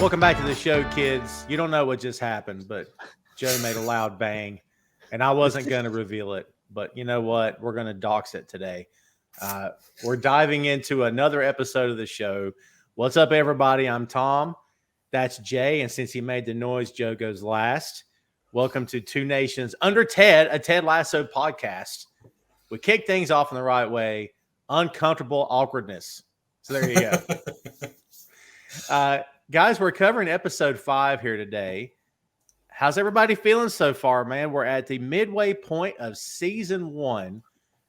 Welcome back to the show, kids. You don't know what just happened, but Joe made a loud bang, and I wasn't going to reveal it. But you know what? We're going to dox it today. We're diving into another episode of the show. What's up, everybody? I'm Tom. That's Jay, and since he made the noise, Joe goes last. Welcome to Two Nations Under Ted, a Ted Lasso podcast. We kick things off in the right way. Uncomfortable awkwardness. So there you go. Guys, we're covering episode 5 here today. How's everybody feeling so far, man? We're at the midway point of season 1.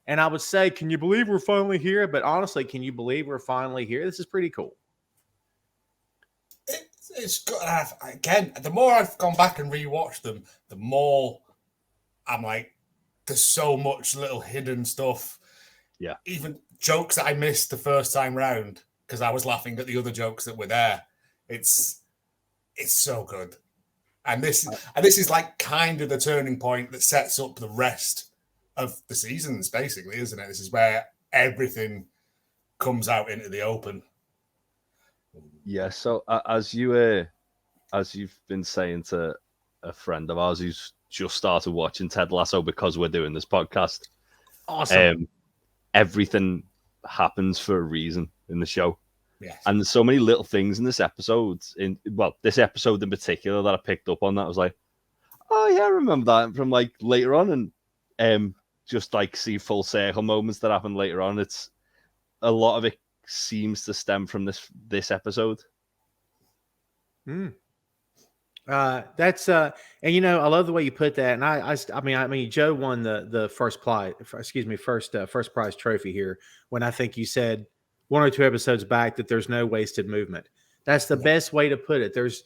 And I would say, can you believe we're finally here? But honestly, can you believe we're finally here? This is pretty cool. It's good. Again, the more I've gone back and rewatched them, the more I'm like, there's so much little hidden stuff. Yeah. Even jokes that I missed the first time round because I was laughing at the other jokes that were there. It's so good. And this is like kind of the turning point that sets up the rest of the seasons, basically, isn't it? This is where everything comes out into the open. Yeah. So as you've been saying to a friend of ours who's just started watching Ted Lasso because we're doing this podcast, awesome. Everything happens for a reason in the show. Yes. And there's so many little things in this episode, this episode in particular that I picked up on that I was like, oh yeah, I remember that from like later on, and just like see full circle moments that happen later on. It's a lot of it seems to stem from this episode. That's and you know, I love the way you put that. And I mean, Joe won the first prize trophy here when I think you said 1 or 2 episodes back that there's no wasted movement. That's the best way to put it. There's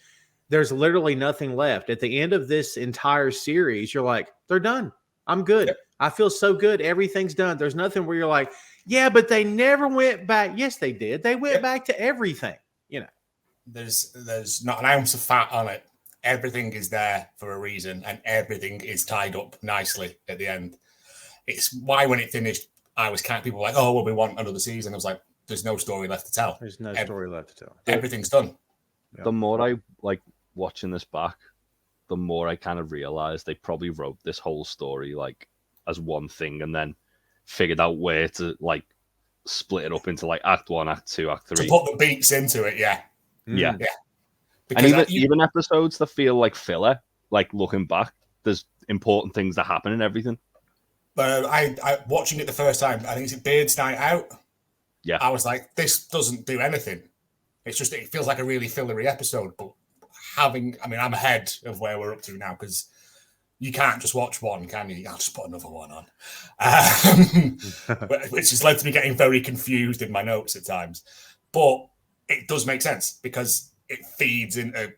literally nothing left at the end of this entire series. You're like, they're done. I'm good. Yep. I feel so good. Everything's done. There's nothing where you're like, yeah, but they never went back. Yes, they did. They went back to everything. You know, there's not an ounce of fat on it. Everything is there for a reason, and everything is tied up nicely at the end. It's why when it finished, people were like, oh, well, we want another season. I was like, there's no story left to tell. There's no story left to tell. Everything's done. The more I like watching this back, the more I kind of realized they probably wrote this whole story like as one thing and then figured out where to like split it up into like act 1, act 2, act 3. To put the beats into it, yeah. Yeah. Because and even episodes that feel like filler, like looking back, there's important things that happen and everything. But I watching it the first time, I think it's Beard's Night Out. Yeah. I was like, this doesn't do anything. It's just, it feels like a really fillery episode. But I'm ahead of where we're up to now because you can't just watch one, can you? I'll just put another one on. Which has led to me getting very confused in my notes at times. But it does make sense because it feeds into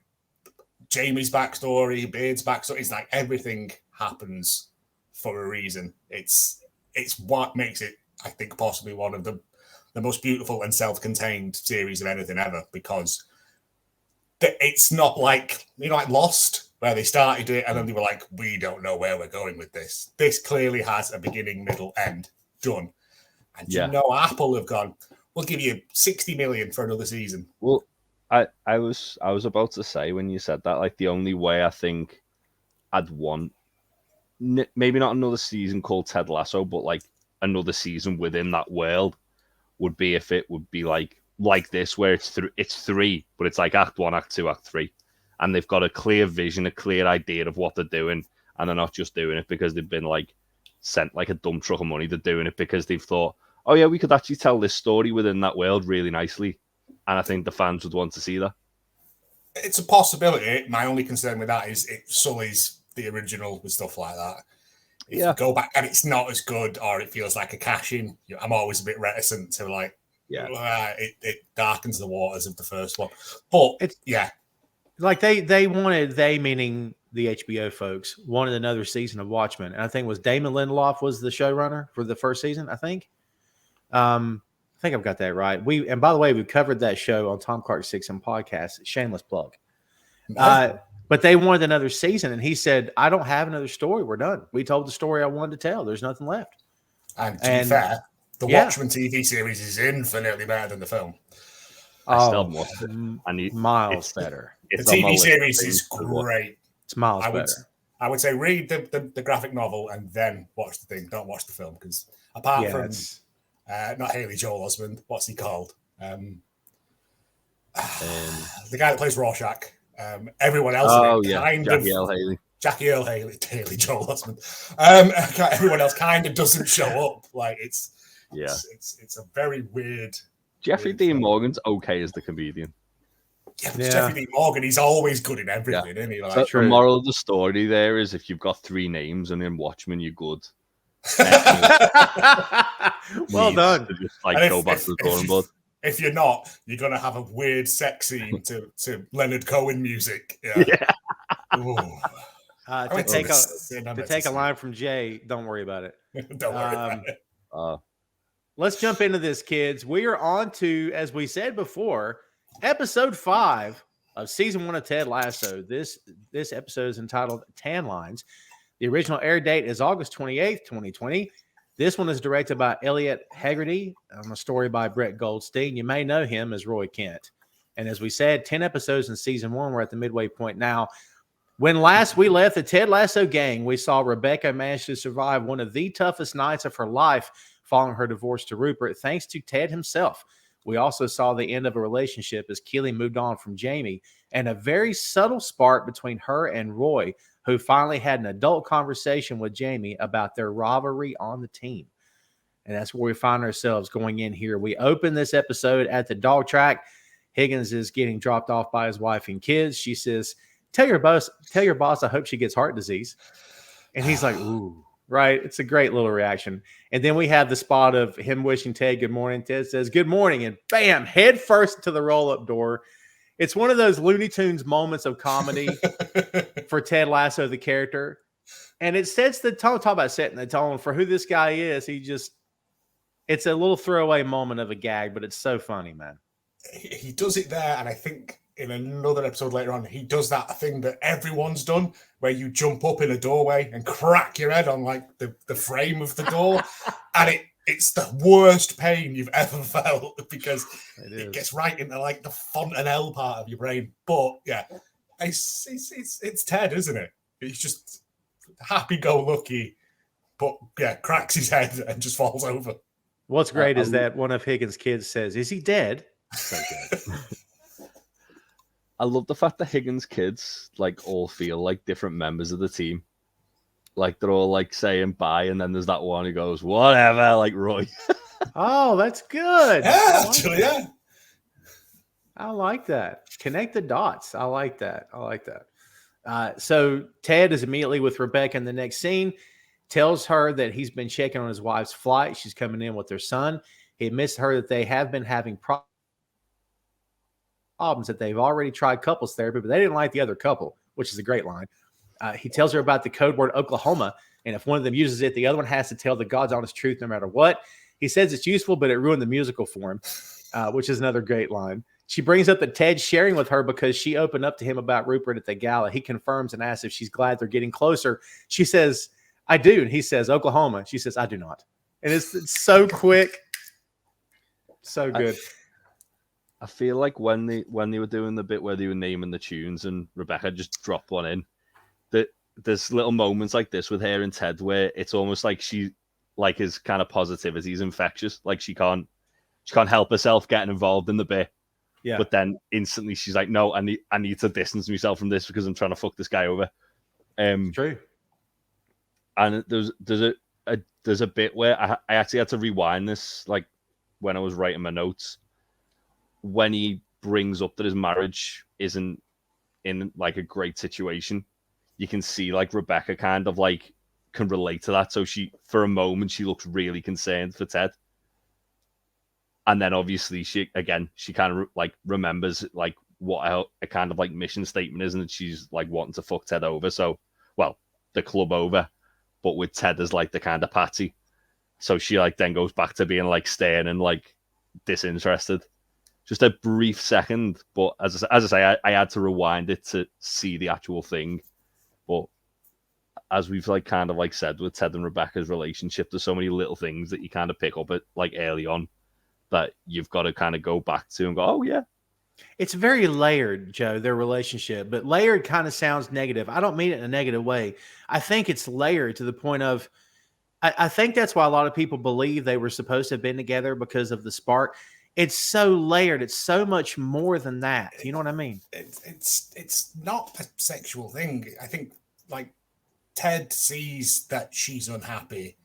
Jamie's backstory, Beard's backstory. It's like everything happens for a reason. It's what makes it, I think, possibly one of the most beautiful and self-contained series of anything ever, because it's not like, like Lost, where they started it and then they were like, we don't know where we're going with this. This clearly has a beginning, middle, end, done. And Apple have gone, we'll give you 60 million for another season. Well, I was about to say when you said that, like the only way I think I'd want maybe not another season called Ted Lasso, but like another season within that world would be if it would be like this, where it's 3, but it's like act 1, act 2, act 3, and they've got a clear vision, a clear idea of what they're doing, and they're not just doing it because they've been like sent like a dump truck of money. They're doing it because they've thought, oh yeah, we could actually tell this story within that world really nicely, and I think the fans would want to see that. It's a possibility. My only concern with that is it sullies the original with stuff like that. If you go back and it's not as good, or it feels like a cash in, I'm always a bit reticent to like, it darkens the waters of the first one. But like they meaning the HBO folks wanted another season of Watchmen, and I think it was Damon Lindelof was the showrunner for the first season. I think I've got that right. And by the way, we covered that show on Tom Clark's 6M podcast. Shameless plug. But they wanted another season, and he said, I don't have another story. We're done. We told the story I wanted to tell. There's nothing left. And to be fair, the Watchmen TV series is infinitely better than the film. I still watch it. Miles better. The TV series is great. It's miles better. I would say read the graphic novel and then watch the thing. Don't watch the film because apart from not Haley Joel Osment, what's he called? The guy that plays Rorschach. Everyone else Jackie Earle Haley, Joel Osment. Everyone else kind of doesn't show up. Like it's a very weird. Jeffrey Dean Morgan's okay as the comedian. Yeah, Jeffrey Dean Morgan, he's always good in everything, isn't he? Like, so the moral of the story there is if you've got 3 names and in Watchmen you're good. Well done. Just go back to the drawing board. If you're not, you're gonna have a weird sex scene to Leonard Cohen music. Yeah. To take a line from Jay, don't worry about it. Don't worry about it. Let's jump into this, kids. We are on to, as we said before, episode 5 of season 1 of Ted Lasso. This episode is entitled Tan Lines. The original air date is August 28th, 2020. This one is directed by Elliot Hegarty, a story by Brett Goldstein. You may know him as Roy Kent. And as we said, 10 episodes in season 1. We're at the midway point now. When last we left the Ted Lasso gang, we saw Rebecca manage to survive one of the toughest nights of her life following her divorce to Rupert, thanks to Ted himself. We also saw the end of a relationship as Keeley moved on from Jamie, and a very subtle spark between her and Roy, who finally had an adult conversation with Jamie about their rivalry on the team. And that's where we find ourselves going in here. We open this episode at the dog track. Higgins is getting dropped off by his wife and kids. She says, tell your boss I hope she gets heart disease. And he's like, ooh, right? It's a great little reaction. And then we have the spot of him wishing Ted good morning. Ted says, good morning. And bam, head first to the roll-up door. It's one of those Looney Tunes moments of comedy for Ted Lasso, the character. And it sets the tone. Talk about setting the tone for who this guy is. It's a little throwaway moment of a gag, but it's so funny, man. He does it there. And I think in another episode later on, he does that thing that everyone's done where you jump up in a doorway and crack your head on like the frame of the door. And it's the worst pain you've ever felt because it gets right into like the fontanelle part of your brain. But yeah, it's Ted, isn't it? He's just happy-go-lucky, but yeah, cracks his head and just falls over. What's great is that one of Higgins' kids says, is he dead? So good. I love the fact that Higgins' kids like all feel like different members of the team. Like they're all like saying bye, and then there's that one who goes, whatever, like Roy. Oh, that's good. Yeah, actually, yeah. I like that. Connect the dots. I like that. So Ted is immediately with Rebecca in the next scene, tells her that he's been checking on his wife's flight. She's coming in with their son. He admits to her that they have been having problems, that they've already tried couples therapy, but they didn't like the other couple, which is a great line. He tells her about the code word Oklahoma, and if one of them uses it, the other one has to tell the God's honest truth no matter what. He says it's useful, but it ruined the musical for him, which is another great line. She brings up that Ted's sharing with her because she opened up to him about Rupert at the gala. He confirms and asks if she's glad they're getting closer. She says, I do. And he says, Oklahoma. She says, I do not. And it's so quick. So good. I feel like when they were doing the bit where they were naming the tunes and Rebecca just dropped one in, that there's little moments like this with her and Ted where it's almost like she like his kind of positivity is infectious. Like she can't help herself getting involved in the bit. Yeah. But then instantly she's like, no, I need to distance myself from this because I'm trying to fuck this guy over. True. And there's a bit where I actually had to rewind this, like when I was writing my notes, when he brings up that his marriage isn't in like a great situation. You can see like Rebecca kind of like can relate to that. So she, for a moment, she looks really concerned for Ted. And then obviously she kind of like remembers like what a kind of like mission statement is, and she's like wanting to fuck Ted over. So, well, the club over, but with Ted as like the kind of patsy. So she like then goes back to being like stern and like disinterested. Just a brief second, but as I say, I had to rewind it to see the actual thing. But as we've like kind of like said with Ted and Rebecca's relationship, there's so many little things that you kind of pick up at like early on that you've got to kind of go back to and go, oh yeah. It's very layered, Joe, their relationship, but layered kind of sounds negative. I don't mean it in a negative way. I think it's layered to the point of, I think that's why a lot of people believe they were supposed to have been together because of the spark. It's so layered. It's so much more than that. You know what I mean? It's not a sexual thing. I think like Ted sees that she's unhappy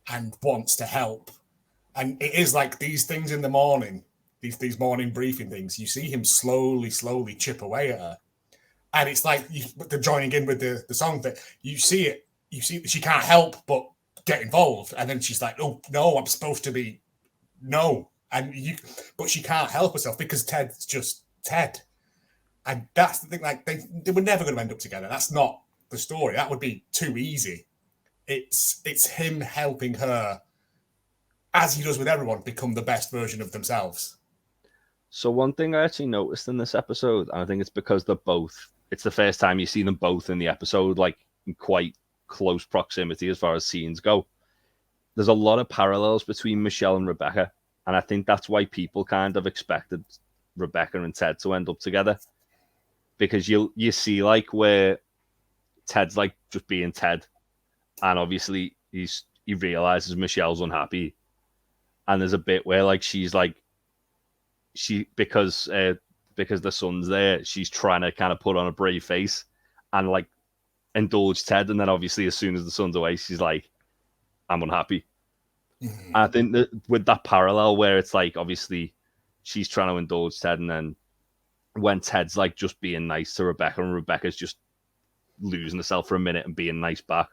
and wants to help. And it is like these things in the morning, these morning briefing things, you see him slowly chip away at her. And it's like they're joining in with the song that you see she can't help but get involved. And then she's like, oh, no, I'm supposed to be, no. But she can't help herself because Ted's just Ted. And that's the thing, like they were never going to end up together. That's not the story. That would be too easy. It's him helping her, as he does with everyone, become the best version of themselves. So one thing I actually noticed in this episode, and I think it's because it's the first time you see them both in the episode, like in quite close proximity as far as scenes go. There's a lot of parallels between Michelle and Rebecca, and I think that's why people kind of expected Rebecca and Ted to end up together, because you see like where Ted's like just being Ted, and obviously he realizes Michelle's unhappy, and there's a bit where like she's like because the son's there, she's trying to kind of put on a brave face and like indulge Ted, and then obviously as soon as the son's away, she's like, I'm unhappy. Mm-hmm. I think that with that parallel where it's like obviously she's trying to indulge Ted, and then when Ted's like just being nice to Rebecca and Rebecca's just losing herself for a minute and being nice back,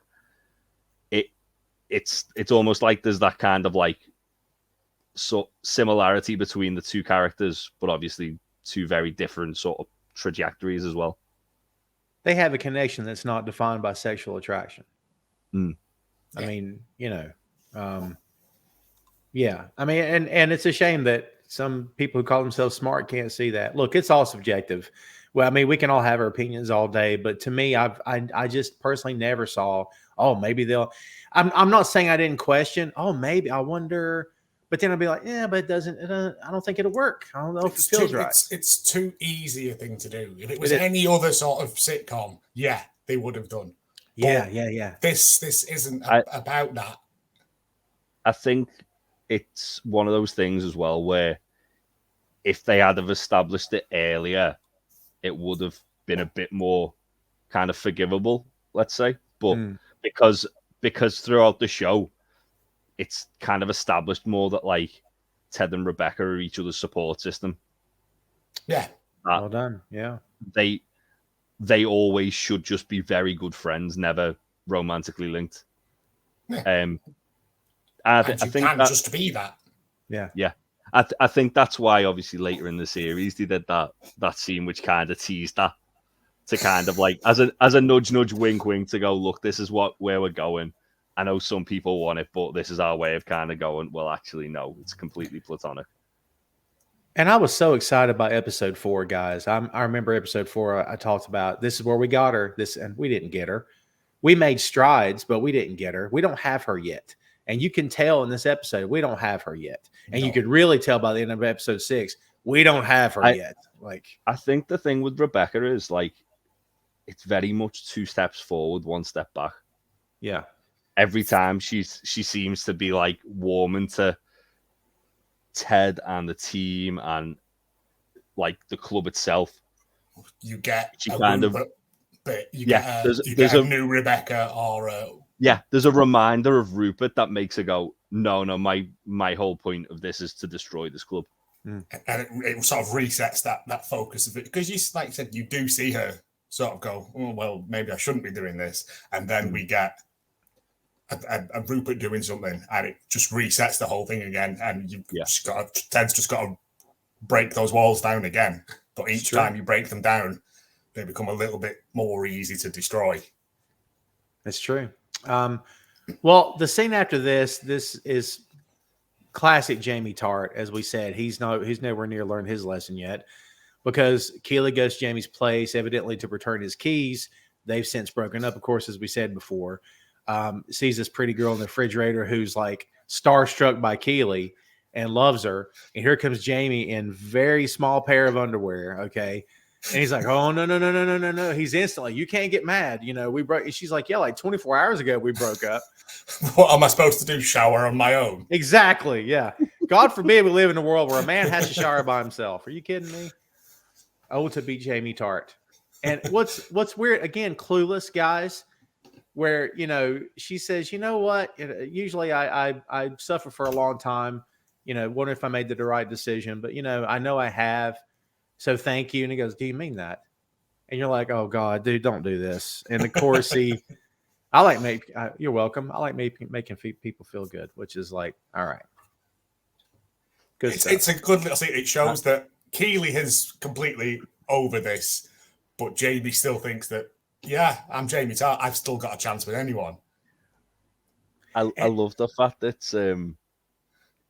it's almost like there's that kind of like similarity between the two characters, but obviously two very different sort of trajectories as well. They have a connection that's not defined by sexual attraction. Mm. I mean, yeah. I mean, and it's a shame that some people who call themselves smart can't see that. Look, it's all subjective. Well, I mean, we can all have our opinions all day, but to me, I just personally never saw, oh, maybe they'll. I'm not saying I didn't question. Oh, maybe I wonder. But then I'd be like, yeah, but it doesn't. I don't think it'll work. I don't know if it feels right. It's too easy a thing to do. If it was any other sort of sitcom, yeah, they would have done. But yeah. This isn't about that. I think it's one of those things as well where if they had have established it earlier, it would have been a bit more kind of forgivable, let's say. But because throughout the show, it's kind of established more that like Ted and Rebecca are each other's support system. Yeah. Well done. Yeah. They always should just be very good friends, never romantically linked. Yeah. I think that just be that. Yeah. Yeah. I think that's why obviously later in the series they did that scene which kind of teased that, to kind of like as a nudge wink to go, look, this is where we're going. I know some people want it, but this is our way of kind of going, well, actually, no, it's completely platonic. And I was so excited about episode 4, guys. I remember episode 4, I talked about this is where we got her, and we didn't get her. We made strides, but we didn't get her. We don't have her yet. And you can tell in this episode, we don't have her yet. And you could really tell by the end of episode 6, we don't have her yet. Like, I think the thing with Rebecca is like, it's very much 2 steps forward, 1 step back. Yeah. Every time she seems to be like warming to Ted and the team and like the club itself. You get there's a new Rebecca or there's a reminder of Rupert that makes her go, no, my whole point of this is to destroy this club. And it sort of resets that focus of it, because you, like you said, you do see her sort of go, oh well, maybe I shouldn't be doing this, and then we get a Rupert doing something, and it just resets the whole thing again. And Ted's just got to break those walls down again. But each time you break them down, they become a little bit more easy to destroy. That's true. Well, the scene after this is classic Jamie Tartt. As we said, he's nowhere near learned his lesson yet, because Keeley goes to Jamie's place, evidently to return his keys. They've since broken up, of course, as we said before. Sees this pretty girl in the refrigerator who's like starstruck by Keeley, and loves her. And here comes Jamie in very small pair of underwear. Okay. And he's like, oh, no. He's instantly, you can't get mad. You know, we broke. She's like, yeah, like 24 hours ago, we broke up. What am I supposed to do? Shower on my own? Exactly. Yeah. God forbid we live in a world where a man has to shower by himself. Are you kidding me? Oh, to be Jamie Tartt. And what's weird, again, clueless, guys, where, you know, she says, you know what? Usually I suffer for a long time, you know, wondering if I made the right decision. But, you know I have. So thank you. And he goes, do you mean that? And you're like, oh, God, dude, don't do this. And, of course, you're welcome. I like making people feel good, which is like, all right. It's a good little scene. It shows that Keeley is completely over this, but Jamie still thinks that, yeah, I'm Jamie Tartt. I've still got a chance with anyone. I love the fact that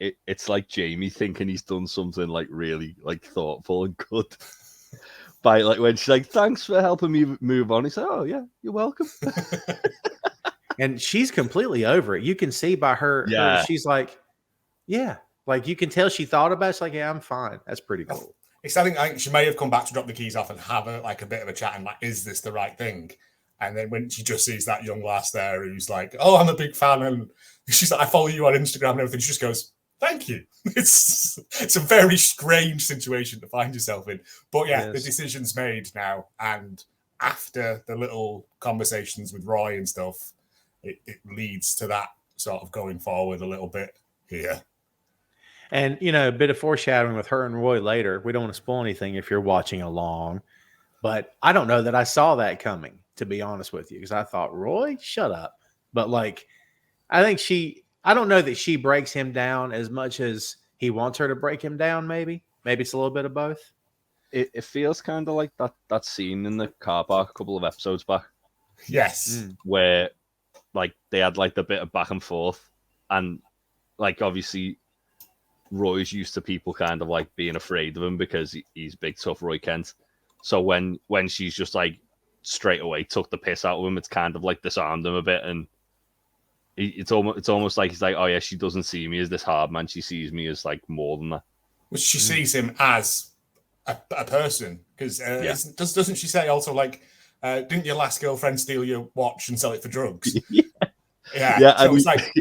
it's like Jamie thinking he's done something like really like thoughtful and good. By like when she's like, thanks for helping me move on. He's like, oh yeah, you're welcome. And she's completely over it. You can see by her, she's like, yeah. Like you can tell she thought about it. It's like, yeah, I'm fine. That's pretty cool. I think she may have come back to drop the keys off and have a bit of a chat and like, is this the right thing? And then when she just sees that young lass there who's like, oh, I'm a big fan, and she's like, I follow you on Instagram and everything, she just goes, thank you. It's a very strange situation to find yourself in. But yeah, the decision's made now. And after the little conversations with Roy and stuff, it leads to that sort of going forward a little bit here. And, you know, a bit of foreshadowing with her and Roy later. We don't want to spoil anything if you're watching along. But I don't know that I saw that coming, to be honest with you, because I thought, Roy, shut up. But, like, I don't know that she breaks him down as much as he wants her to break him down, maybe. Maybe it's a little bit of both. It feels kind of like that scene in the car park a couple of episodes back. Yes. Where, like, they had, like, the bit of back and forth. And, like, obviously, Roy's used to people kind of, like, being afraid of him because he's big, tough Roy Kent. So when she's just, like, straight away took the piss out of him, it's kind of, like, disarmed him a bit. And it's almost like he's like, oh, yeah, she doesn't see me as this hard man. She sees me as, like, more than that. Which she sees him as a person. Because doesn't she say also, like, didn't your last girlfriend steal your watch and sell it for drugs? Yeah. So it's like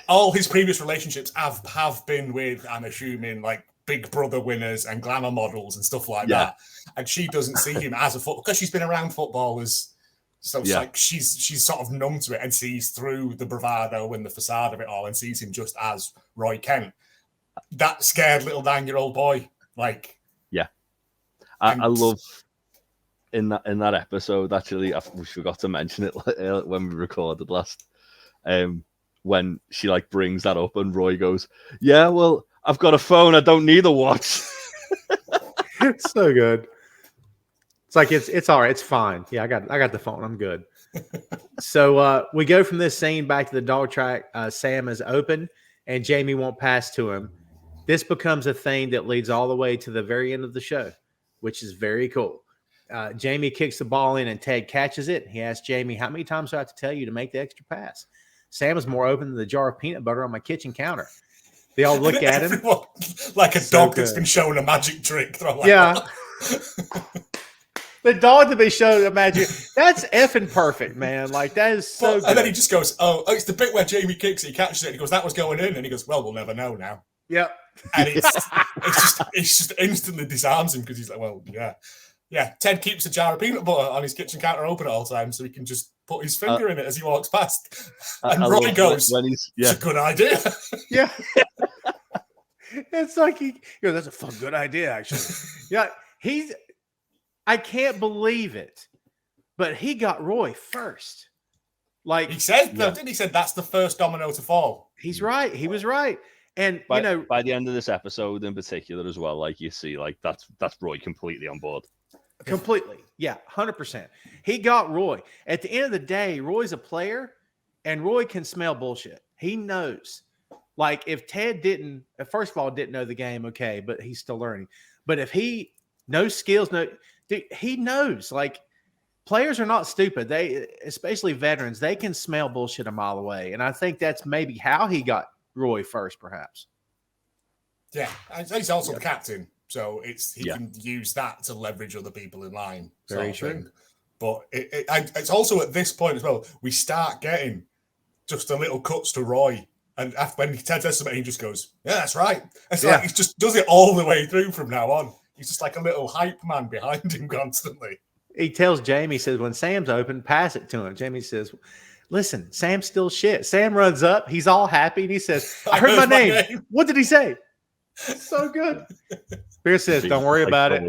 all his previous relationships have been with, I'm assuming, like Big Brother winners and glamour models and stuff like that. And she doesn't see him as a footballer because she's been around footballers. So it's like she's sort of numb to it and sees through the bravado and the facade of it all and sees him just as Roy Kent. That scared little 9-year-old boy. Like, I love in that episode, actually, we forgot to mention it when we recorded last. When she like brings that up and Roy goes, yeah, well, I've got a phone. I don't need a watch. It's so good. It's like, it's all right. It's fine. Yeah, I got the phone. I'm good. So we go from this scene back to the dog track. Sam is open and Jamie won't pass to him. This becomes a thing that leads all the way to the very end of the show, which is very cool. Jamie kicks the ball in and Ted catches it. He asks Jamie, how many times do I have to tell you to make the extra pass? Sam is more open than the jar of peanut butter on my kitchen counter. They all look at him. Like a dog that's been shown a magic trick. Like, The dog to be shown a magic. That's effing perfect, man. Like, that is so good. And then he just goes, oh, it's the bit where Jamie kicks it, he catches it, and he goes, that was going in. And he goes, well, we'll never know now. Yep. And it's just instantly disarms him because he's like, well, yeah. Yeah, Ted keeps a jar of peanut butter on his kitchen counter open at all times so he can just put his finger in it as he walks past. And Roy goes, it's a good idea. Yeah. It's like he goes, that's a fun, good idea, actually. Yeah, I can't believe it, but he got Roy first. Like he said, didn't he? Said that's the first domino to fall. He's right. He was right. And by the end of this episode in particular as well, like you see, like that's Roy completely on board. Completely. Yeah, 100%. He got Roy. At the end of the day, Roy's a player, and Roy can smell bullshit. He knows. Like, if Ted didn't know the game, okay, but he's still learning. But if he no skills, he knows. Like, players are not stupid. They, especially veterans, they can smell bullshit a mile away. And I think that's maybe how he got Roy first, perhaps. Yeah, and he's also Yeah. the captain, so he Yeah. can use that to leverage other people in line. Very sort of true. thing. But it's also at this point as well, we start getting just a little cuts to Roy. And after, when Ted says something, he just goes, yeah, that's right. It's like he just does it all the way through from now on. He's just like a little hype man behind him constantly. He tells Jamie, he says, when Sam's open, pass it to him. Jamie says, listen, Sam's still shit. Sam runs up. He's all happy. And he says, I heard my name. What did he say? So good. Pierce says, don't worry about it.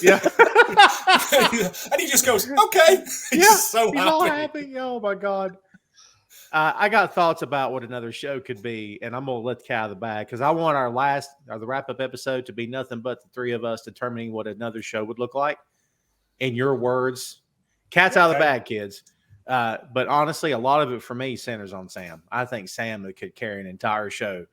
Yeah. And he just goes, okay. He's so happy. All happy. Oh, my God. I got thoughts about what another show could be, and I'm going to let the cat out of the bag because I want the wrap-up episode to be nothing but the three of us determining what another show would look like. In your words, cat's out of the bag, kids. But honestly, a lot of it for me centers on Sam. I think Sam could carry an entire show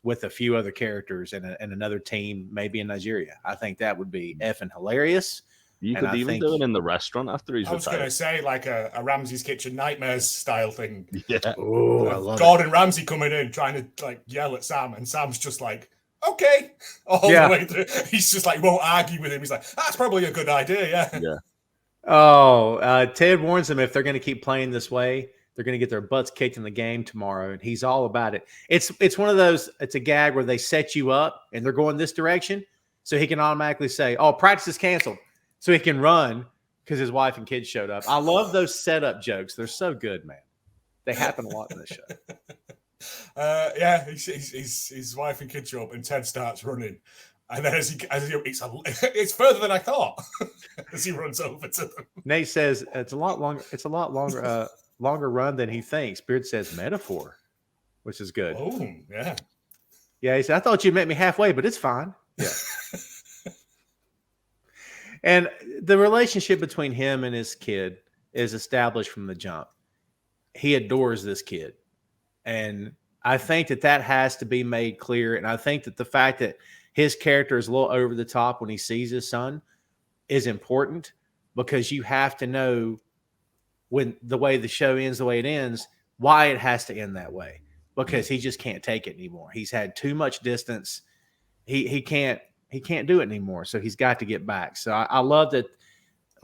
with a few other characters and another team, maybe in Nigeria. I think that would be effing hilarious. You could even do it in the restaurant after he's retired. I was going to say like a Ramsay's Kitchen Nightmares style thing. Yeah. Oh, I love Gordon Ramsay coming in trying to like yell at Sam, and Sam's just like, okay, all the way through. He's just like won't argue with him. He's like, that's probably a good idea. Yeah. Oh, Ted warns them if they're going to keep playing this way, they're going to get their butts kicked in the game tomorrow, and he's all about it. It's one of those. It's a gag where they set you up and they're going this direction, so he can automatically say, "Oh, practice is canceled," so he can run because his wife and kids showed up. I love those setup jokes. They're so good, man. They happen a lot in this show. His wife and kids show up, and Ted starts running. And then it's further than I thought as he runs over to them. Nate says it's a lot longer run than he thinks. Beard says metaphor, which is good. Oh, yeah. Yeah, he said, I thought you met me halfway, but it's fine. Yeah. And the relationship between him and his kid is established from the jump. He adores this kid. And I think that has to be made clear. And I think that the fact that his character is a little over the top when he sees his son is important, because you have to know when the way the show ends, the way it ends, why it has to end that way, because he just can't take it anymore. He's had too much distance. He can't do it anymore. So he's got to get back. So I love that.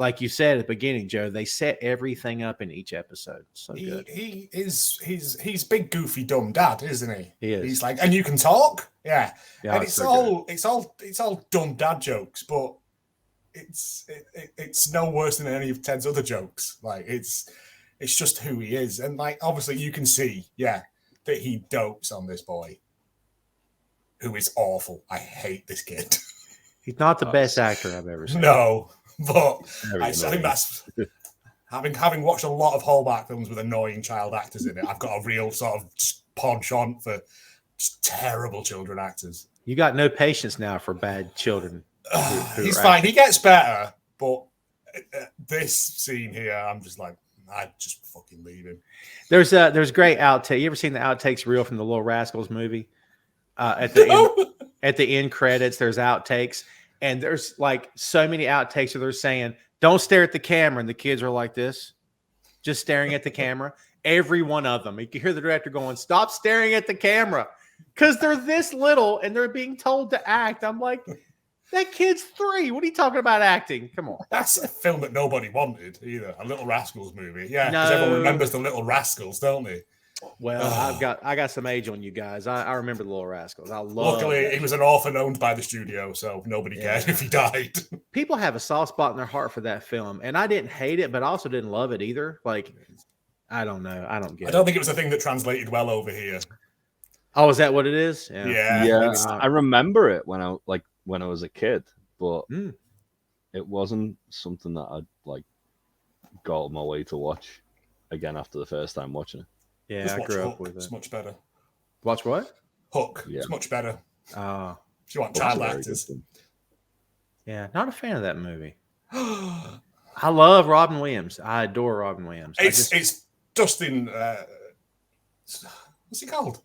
Like you said at the beginning, Joe, they set everything up in each episode. So good. He's big goofy dumb dad, isn't he? He is. He's like, and you can talk, yeah. And it's so all dumb dad jokes, but it's no worse than any of Ted's other jokes. Like it's just who he is, and like obviously you can see, that he dotes on this boy, who is awful. I hate this kid. He's not the best actor I've ever seen. No. But I think that's having watched a lot of Hallmark films with annoying child actors in it. I've got a real sort of penchant for just terrible children actors. You got no patience now for bad children. He's fine. He gets better, but this scene here, I'm just like, I'd just fucking leave him. There's great outtake. You ever seen the outtakes reel from the Little Rascals movie? At the end credits, there's outtakes. And there's like so many outtakes where they're saying, don't stare at the camera. And the kids are like this, just staring at the camera. Every one of them. You can hear the director going, stop staring at the camera. Because they're this little and they're being told to act. I'm like, that kid's 3. What are you talking about acting? Come on. That's a film that nobody wanted either. A Little Rascals movie. Yeah, because everyone remembers the Little Rascals, don't they? Well, I got some age on you guys. I remember the Little Rascals. Luckily, he was an orphan owned by the studio, so nobody cared if he died. People have a soft spot in their heart for that film, and I didn't hate it, but I also didn't love it either. Like, I don't know. I don't get it. I don't think it was a thing that translated well over here. Oh, is that what it is? Yeah. I remember it when I was a kid, but it wasn't something that I'd like go out of my way to watch again after the first time watching it. Yeah, I grew up with it. It's much better. Watch what? Hook. Yeah. It's much better. If you want child actors. Yeah, not a fan of that movie. I love Robin Williams. I adore Robin Williams. It's Dustin. What's he called?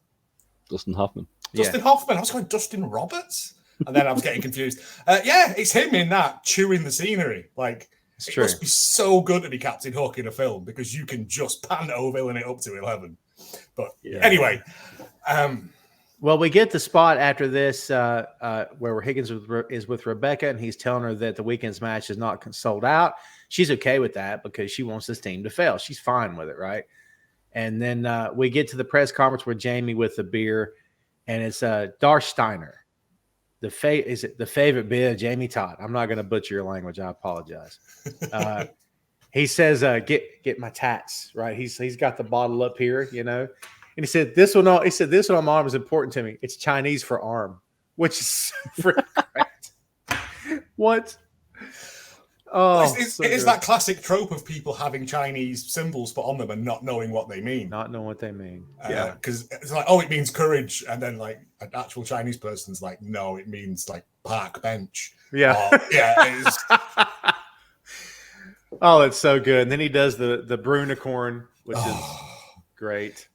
Dustin Hoffman. Dustin Hoffman. I was going Dustin Roberts, and then I was getting confused. It's him in that chewing the scenery. Like it must be so good to be Captain Hook in a film because you can just panto villain it up to 11. But anyway, Well, we get the spot after this where Higgins is with Rebecca, and he's telling her that the weekend's match is not sold out. She's okay with that because she wants this team to fail. She's fine with it, right? And then we get to the press conference with Jamie with the beer, and it's Darsteiner. Is it the favorite beer of Jamie Tartt? I'm not going to butcher your language. I apologize. He says, "Get my tats," right? He's got the bottle up here, you know. And he said, "This one on my arm is important to me. It's Chinese for arm," which is freaking great. What? Oh, it is that classic trope of people having Chinese symbols put on them and not knowing what they mean. Not knowing what they mean. Yeah, because it's like, oh, it means courage, and then like an actual Chinese person's like, no, it means like park bench. Yeah, yeah. Oh, it's so good. And then he does the Brunicorn, which is great.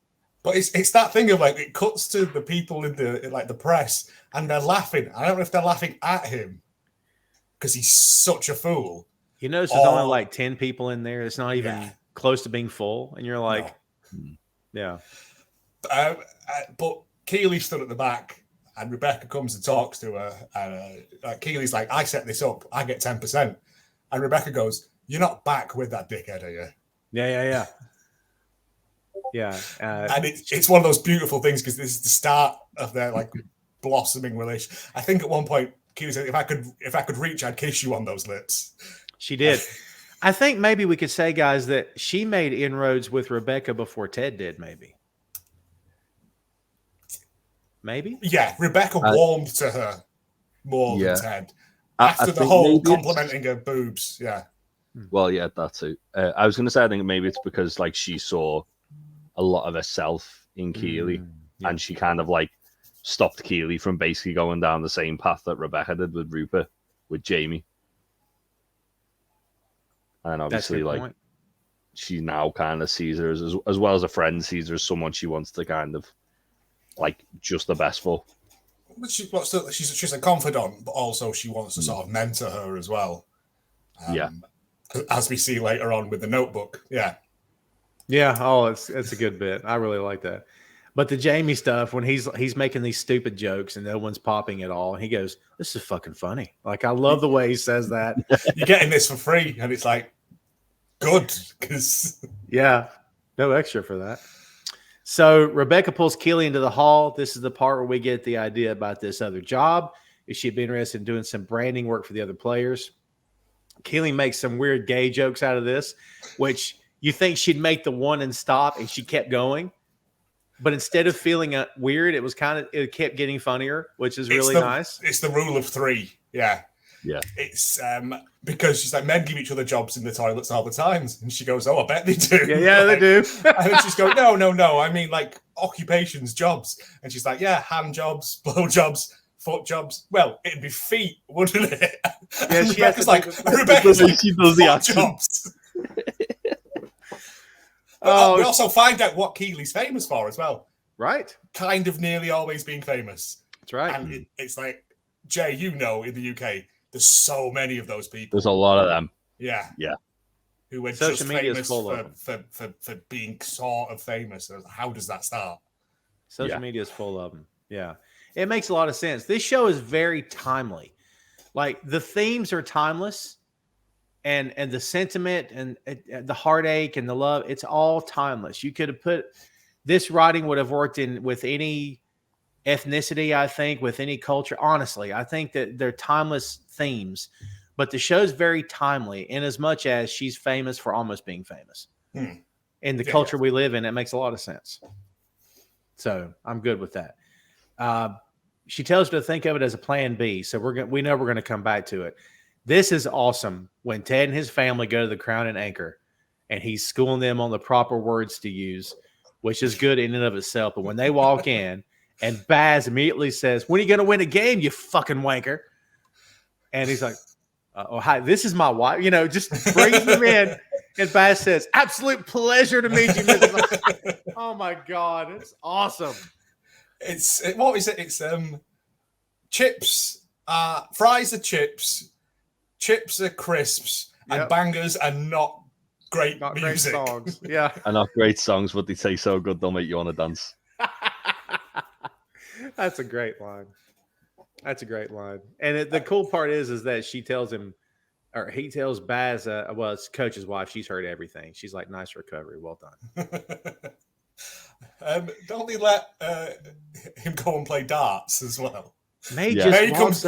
But it's that thing of like, it cuts to the people in the press, and they're laughing. I don't know if they're laughing at him because he's such a fool. You notice there's only like 10 people in there. It's not even close to being full. And you're like, yeah. But Keeley stood at the back, and Rebecca comes and talks to her. And Keeley's like, I set this up. I get 10%. And Rebecca goes, "You're not back with that dickhead, are you?" Yeah. Yeah. And it's one of those beautiful things because this is the start of their like blossoming relation. I think at one point, Keeley said, if I could reach, I'd kiss you on those lips. She did. I think maybe we could say, guys, that she made inroads with Rebecca before Ted did, maybe. Yeah, Rebecca warmed to her more than Ted. After the whole complimenting her boobs, yeah. Well, yeah, that's it. I was going to say, I think maybe it's because like she saw a lot of herself in Keeley, and she kind of like stopped Keeley from basically going down the same path that Rebecca did with Rupert, with Jamie. And obviously, like, she now kind of sees her as well as a friend, sees her as someone she wants to kind of like just the best for. But she's a confidant, but also she wants to sort of mentor her as well. As we see later on with the Notebook. Yeah. Oh, it's a good bit. I really like that. But the Jamie stuff, when he's making these stupid jokes and no one's popping at all, and he goes, "This is fucking funny." Like, I love the way he says that. You're getting this for free, and it's like, good, because no extra for that. So Rebecca pulls Keeley into the hall. This is the part where we get the idea about this other job. Is she'd be interested in doing some branding work for the other players? Keeley makes some weird gay jokes out of this, which you think she'd make the one and stop, and she kept going. But instead of feeling weird, it kept getting funnier, which is really nice. It's the rule of three. Yeah. It's because she's like, men give each other jobs in the toilets all the time. And she goes, "Oh, I bet they do." Yeah, they do. And then she's going, no. I mean, like, occupations, jobs. And she's like, yeah, hand jobs, blow jobs, foot jobs. Well, it'd be feet, wouldn't it? Yeah, Rebecca's like, she does the action jobs. We also find out what Keeley's famous for as well. Right. Kind of nearly always being famous. That's right. And it's like, Jay, in the UK, there's so many of those people. There's a lot of them. Yeah. Who were social just famous for being sort of famous. How does that start? Social media is full of them. Yeah. It makes a lot of sense. This show is very timely. Like, the themes are timeless. And the sentiment and the heartache and the love, it's all timeless. You could have put this writing would have worked in with any ethnicity, I think, with any culture. Honestly, I think that they're timeless themes, but the show's very timely in as much as she's famous for almost being famous. In the culture we live in, it makes a lot of sense. So I'm good with that. She tells her to think of it as a plan B. So we know we're going to come back to it. This is awesome when Ted and his family go to the Crown and Anchor, and he's schooling them on the proper words to use, which is good in and of itself. But when they walk in, and Baz immediately says, "When are you going to win a game, you fucking wanker?" And he's like, "Oh, hi, this is my wife." You know, just brings them in. And Baz says, "Absolute pleasure to meet you, Mrs." Oh, my God. It's awesome. What is it? It's chips. Fries are chips. Chips are crisps, and bangers are not great music. Great songs. Yeah. And not great songs, but they say so good they'll make you want to dance. That's a great line. That's a great line. And the cool part is that she tells him, or he tells Baz, well, it's Coach's wife. She's heard everything. She's like, nice recovery. Well done. Don't they let him go and play darts as well? May comes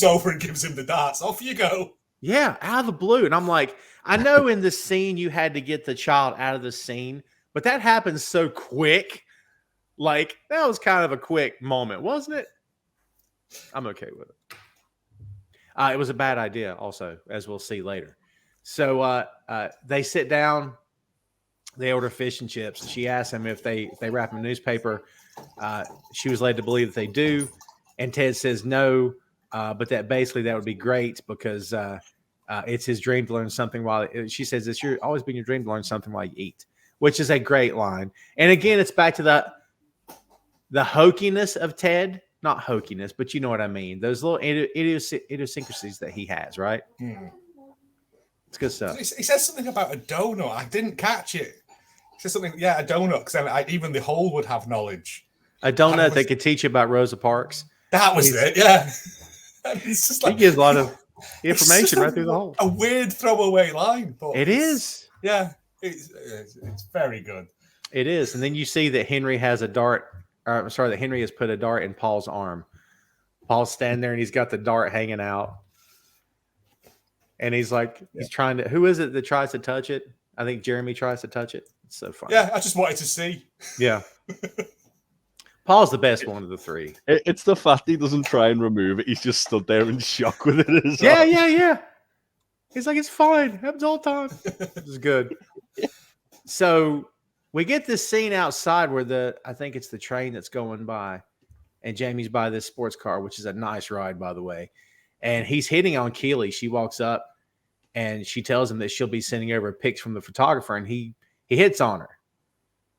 over and gives him the darts. Off you go. Yeah, out of the blue. And I'm like, I know in the scene you had to get the child out of the scene, but that happens so quick. Like, that was kind of a quick moment, wasn't it? I'm okay with it. It was a bad idea also, as we'll see later. So they sit down. They order fish and chips. She asks him if they wrap in newspaper. She was led to believe that they do. And Ted says no, but that basically that would be great because it's his dream to learn something while she says it's always been your dream to learn something while you eat, which is a great line. And again, it's back to the hokiness of Ted. Not hokiness, but you know what I mean. Those little idiosyncrasies that he has, right? It's good stuff. He says something about a donut. I didn't catch it. He says something, a donut, because even the whole would have knowledge. A donut that could teach you about Rosa Parks. That was it, yeah. It's just like, he gives a lot of information right through the hole. A weird throwaway line. But it is. Yeah, it's very good. It is. And then you see that Henry has a dart. That Henry has put a dart in Paul's arm. Paul's standing there and he's got the dart hanging out. And he's like, he's trying to, who is it that tries to touch it? I think Jeremy tries to touch it. It's so funny. Yeah, I just wanted to see. Yeah. Paul's the best one of the three. It's the fact he doesn't try and remove it. He's just stood there in shock with it. Yeah. He's like, it's fine. Happens all the time. This is good. So we get this scene outside where I think it's the train that's going by, and Jamie's by this sports car, which is a nice ride, by the way. And he's hitting on Keeley. She walks up and she tells him that she'll be sending over pics from the photographer, and he hits on her.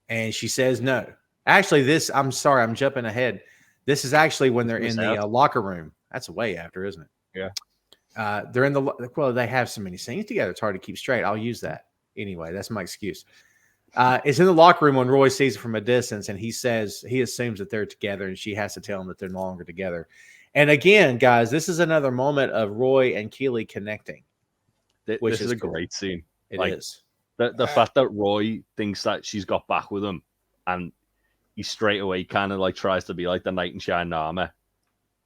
And she says no. Actually, I'm sorry, I'm jumping ahead. This is actually when they're in the locker room. That's way after, isn't it? Yeah. They're in they have so many scenes together. It's hard to keep straight. I'll use that. Anyway, that's my excuse. It's in the locker room when Roy sees it from a distance, and he assumes that they're together, and she has to tell him that they're no longer together. And again, guys, this is another moment of Roy and Keeley connecting. This is a great scene. It is. The fact that Roy thinks that she's got back with him, and he straight away kind of like tries to be like the knight in shining armor,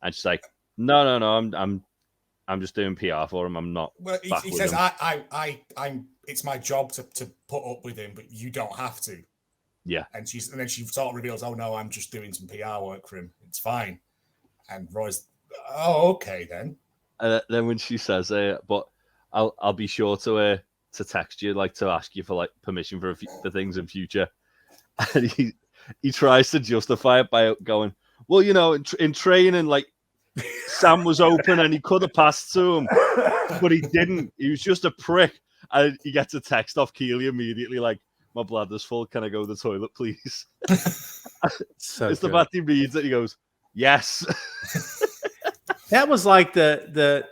and she's like, no, I'm just doing PR for him. I'm not. Well, he says, I'm. It's my job to put up with him, but you don't have to. Yeah. And then she sort of reveals, oh no, I'm just doing some PR work for him. It's fine. And Roy's, oh, okay then. Then when she says, but I'll be sure to text you, like to ask you for like permission for things in future. And he tries to justify it by going, well, in training, like Sam was open and he could have passed to him, but he didn't. He was just a prick. And he gets a text off Keeley immediately, like, my bladder's full. Can I go to the toilet, please? It's the fact he reads it. He goes, yes. That was like the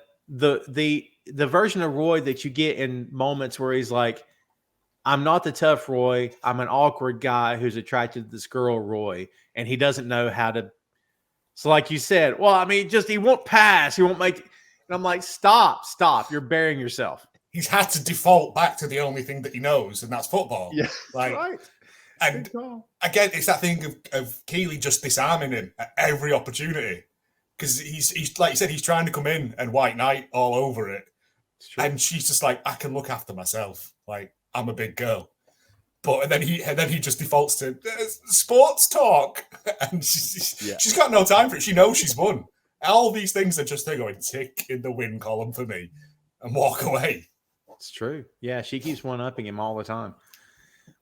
version of Roy that you get in moments where he's like, I'm not the tough Roy. I'm an awkward guy who's attracted to this girl, Roy, and he doesn't know how to. So like you said, well, I mean, he won't pass. He won't make. And I'm like, stop. You're burying yourself. He's had to default back to the only thing that he knows, and that's football. Yeah, right. And again, it's that thing of Keeley just disarming him at every opportunity, because he's like you said, he's trying to come in and white knight all over it, and she's just like, I can look after myself. Like, I'm a big girl, and then he just defaults to sports talk, and she's got no time for it. She knows she's won. All these things are just going tick in the win column for me, and walk away. It's true. Yeah, she keeps one-upping him all the time.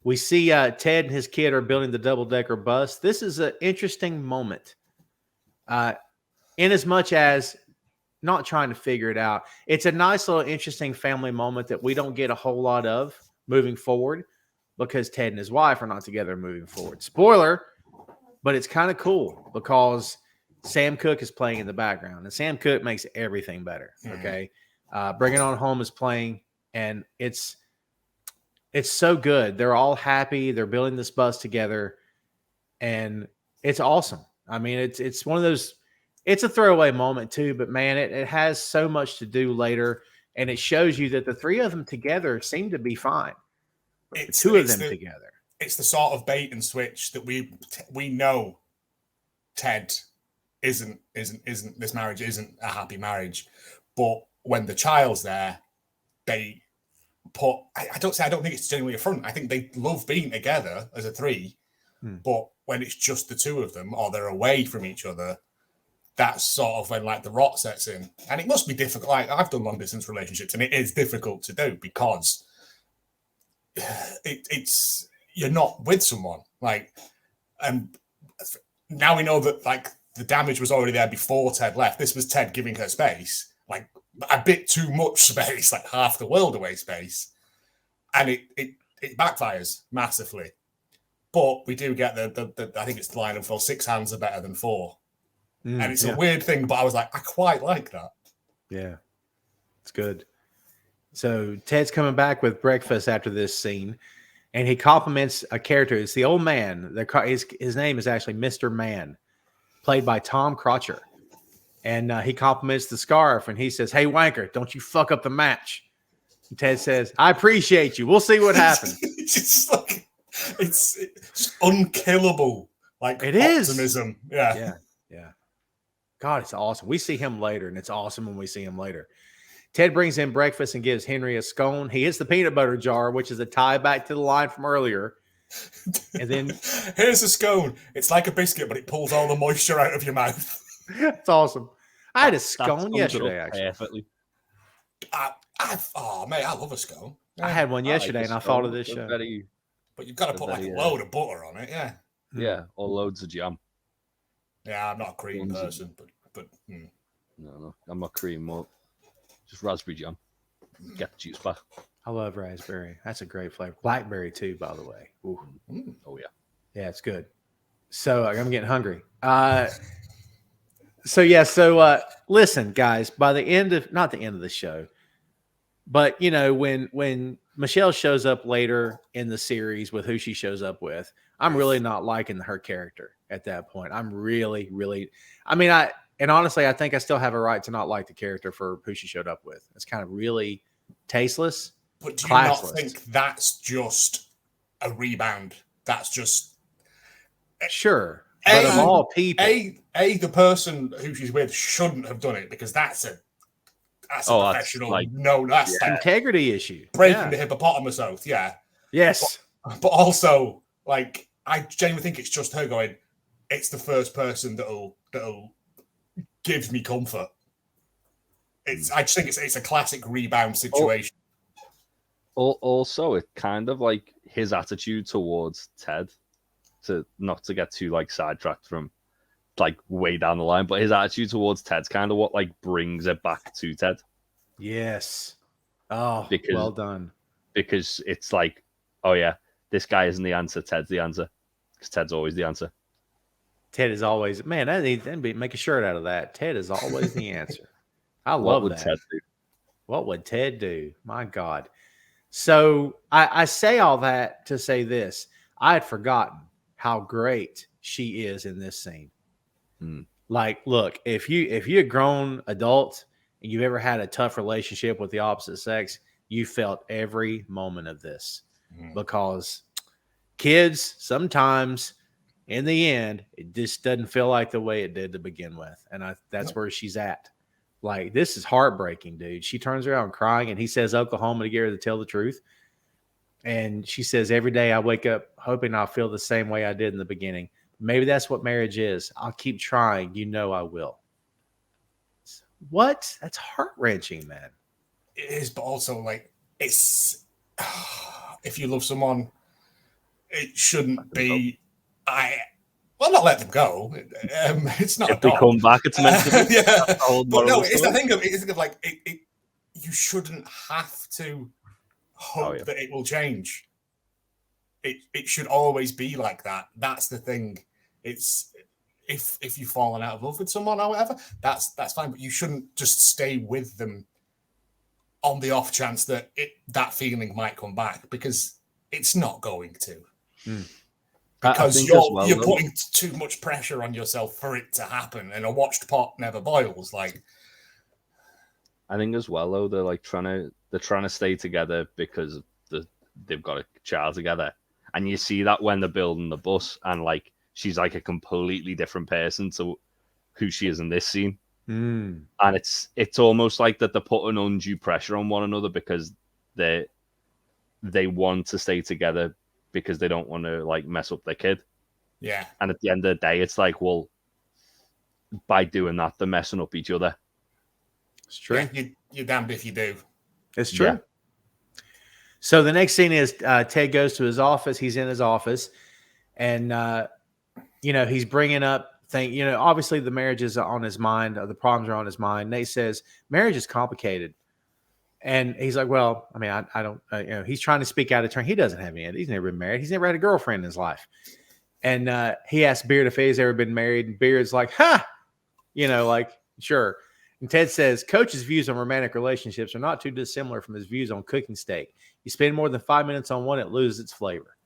We see Ted and his kid are building the double-decker bus. This is an interesting moment. In as much as not trying to figure it out, it's a nice little interesting family moment that we don't get a whole lot of moving forward because Ted and his wife are not together moving forward. Spoiler, but it's kind of cool because Sam Cooke is playing in the background, and Sam Cooke makes everything better, okay? Bring It On Home is playing, and it's so good. They're all happy. They're building this bus together, and it's awesome. I mean, it's one of those. It's a throwaway moment too, but man, it has so much to do later, and it shows you that the three of them together seem to be fine. But the two of them together. It's the sort of bait and switch that we know Ted isn't this marriage isn't a happy marriage, but when the child's there, they put. I don't think it's genuinely a front. I think they love being together as a three, but when it's just the two of them or they're away from each other, that's sort of when like the rot sets in, and it must be difficult. Like I've done long distance relationships, and it is difficult to do because it's you're not with someone like, and now we know that like the damage was already there before Ted left. This was Ted giving her space, like a bit too much space, like half the world away space, and it backfires massively. But we do get the I think it's the line of, well, 6 hands are better than 4. And it's a weird thing, but I was like, I quite like that. Yeah, it's good. So Ted's coming back with breakfast after this scene, and he compliments a character. It's the old man. His name is actually Mr. Man, played by Tom Crotcher. And he compliments the scarf, and he says, "Hey, wanker, don't you fuck up the match." And Ted says, "I appreciate you. We'll see what happens." It's unkillable. Like it optimism. Is. Yeah. God, it's awesome. We see him later, and it's awesome when we see him later. Ted brings in breakfast and gives Henry a scone. He hits the peanut butter jar, which is a tie back to the line from earlier. And then here's a scone. It's like a biscuit, but it pulls all the moisture out of your mouth. That's awesome. I had a scone yesterday, actually. Perfectly. Mate, I love a scone. I had one yesterday, and I thought of this show. But you've got to put like a load of butter on it, yeah. Yeah, or loads of jam. Yeah, I'm not a cream person, but No, I'm not cream. More just raspberry jam. Get the juice back. I love raspberry. That's a great flavor. Blackberry too, by the way. Ooh. Oh yeah, yeah, it's good. So I'm getting hungry. So listen, guys. By the end of not the end of the show, but you know when Michelle shows up later in the series with who she shows up with, I'm really not liking her character at that point. I'm really, honestly, I think I still have a right to not like the character for who she showed up with. It's kind of really tasteless. But do you not think that's just a rebound? That's just sure. But of all people, the person who she's with shouldn't have done it because that's a professional. That's integrity issue. Breaking the hippopotamus oath. Yeah. Yes. But also, like, I genuinely think it's just her going, it's the first person that'll give me comfort. I just think it's a classic rebound situation. Also, it kind of like his attitude towards Ted, to not to get too like sidetracked from like way down the line, but his attitude towards Ted's kind of what like brings it back to Ted. Yes. Oh, well done. Because it's like, oh yeah, this guy isn't the answer. Ted's the answer. Because Ted's always the answer. Ted is always, man, make a shirt out of that. Ted is always the answer. I love that. Ted do? What would Ted do? My God. So I say all that to say this. I had forgotten how great she is in this scene. Like, look, if you're a grown adult and you've ever had a tough relationship with the opposite sex, you felt every moment of this. Because kids, sometimes in the end, it just doesn't feel like the way it did to begin with. And that's where she's at. Like, this is heartbreaking, dude. She turns around crying, and he says Oklahoma to get her to tell the truth. And she says, every day I wake up hoping I'll feel the same way I did in the beginning. Maybe that's what marriage is. I'll keep trying. You know I will. What? That's heart-wrenching, man. It is, but also, like, it's... if you love someone, it shouldn't be... not let them go. It's not if they come back, it's meant to be. But no, it's the thing of like you shouldn't have to hope that it will change. It should always be like that. That's the thing. It's if you've fallen out of love with someone or whatever, that's fine. But you shouldn't just stay with them on the off chance that that feeling might come back, because it's not going to. Because well, you're putting too much pressure on yourself for it to happen, and a watched pot never boils. Like, I think as well though, they're trying to stay together because they've got a child together, and you see that when they're building the bus, and like she's like a completely different person to who she is in this scene, and it's almost like that they're putting undue pressure on one another because they want to stay together because they don't want to like mess up their kid. Yeah. And at the end of the day, it's like, well, by doing that, they're messing up each other. It's true. Yeah, you're damned if you do. It's true. Yeah. So the next scene is Ted goes to his office. He's in his office, and he's bringing up things. Obviously the marriage is on his mind. The problems are on his mind. Nate says marriage is complicated. And he's like, well, I mean, I don't, he's trying to speak out of turn. He doesn't have any. He's never been married. He's never had a girlfriend in his life. And he asked Beard if he's ever been married. And Beard's like, sure. And Ted says, Coach's views on romantic relationships are not too dissimilar from his views on cooking steak. You spend more than 5 minutes on one, it loses its flavor.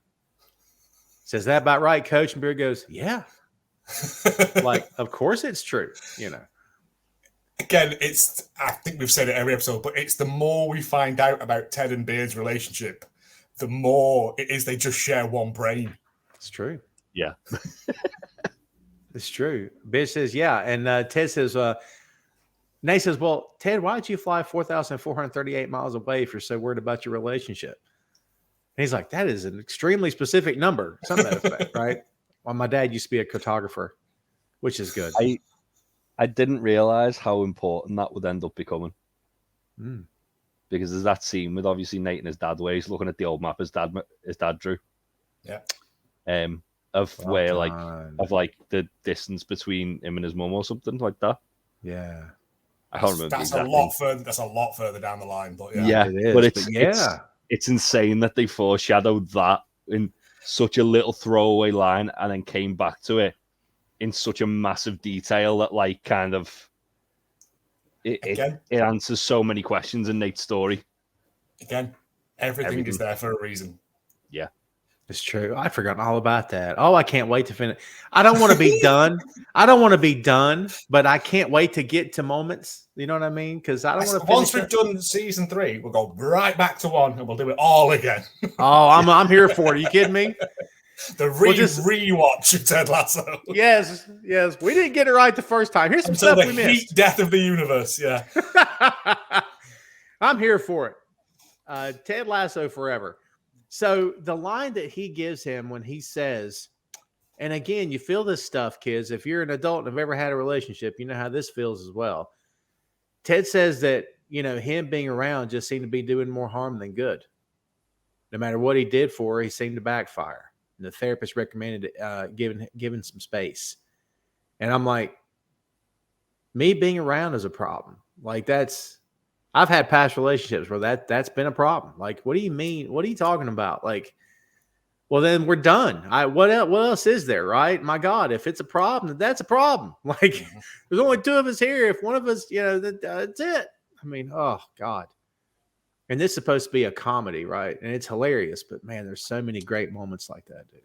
Says, that about right, Coach? And Beard goes, yeah. Of course it's true, Again, I think we've said it every episode, but it's the more we find out about Ted and Beard's relationship, the more it is they just share one brain. It's true. Yeah. It's true. Beard says, yeah. And Ted says, Nate says, well, Ted, why did you fly 4,438 miles away if you're so worried about your relationship? And he's like, that is an extremely specific number. Something to that effect, right? Well, my dad used to be a cartographer, which is good. I didn't realize how important that would end up becoming. Because there's that scene with obviously Nate and his dad where he's looking at the old map his dad drew. Yeah. Of the distance between him and his mum or something like that. Yeah. I can't remember. That's a lot further down the line, but yeah. It is, but it's insane that they foreshadowed that in such a little throwaway line and then came back to it in such a massive detail that it answers so many questions in Nate's story. Again, everything is there for a reason. Yeah. It's true. I'd forgotten all about that. Oh, I can't wait to finish. I don't want to be done. I don't want to be done, but I can't wait to get to moments. You know what I mean? Because I don't want to. Once we've done season 3, we'll go right back to 1 and we'll do it all again. Oh, I'm here for it. Are you kidding me? The rewatch of Ted Lasso. Yes. We didn't get it right the first time. Here's some stuff we missed. Heat death of the universe. Yeah. I'm here for it. Ted Lasso forever. So the line that he gives him when he says, and again, you feel this stuff, kids. If you're an adult and have ever had a relationship, you know how this feels as well. Ted says that, him being around just seemed to be doing more harm than good. No matter what he did for her, he seemed to backfire. And the therapist recommended giving some space. And I'm like, me being around is a problem. I've had past relationships where that's been a problem. Like, what do you mean? What are you talking about? Like, well, then we're done. What else is there, right? My God, if it's a problem, that's a problem. Like, there's only 2 of us here. If one of us, that's it. I mean, oh God. And this is supposed to be a comedy, right? And it's hilarious, but man, there's so many great moments like that, dude.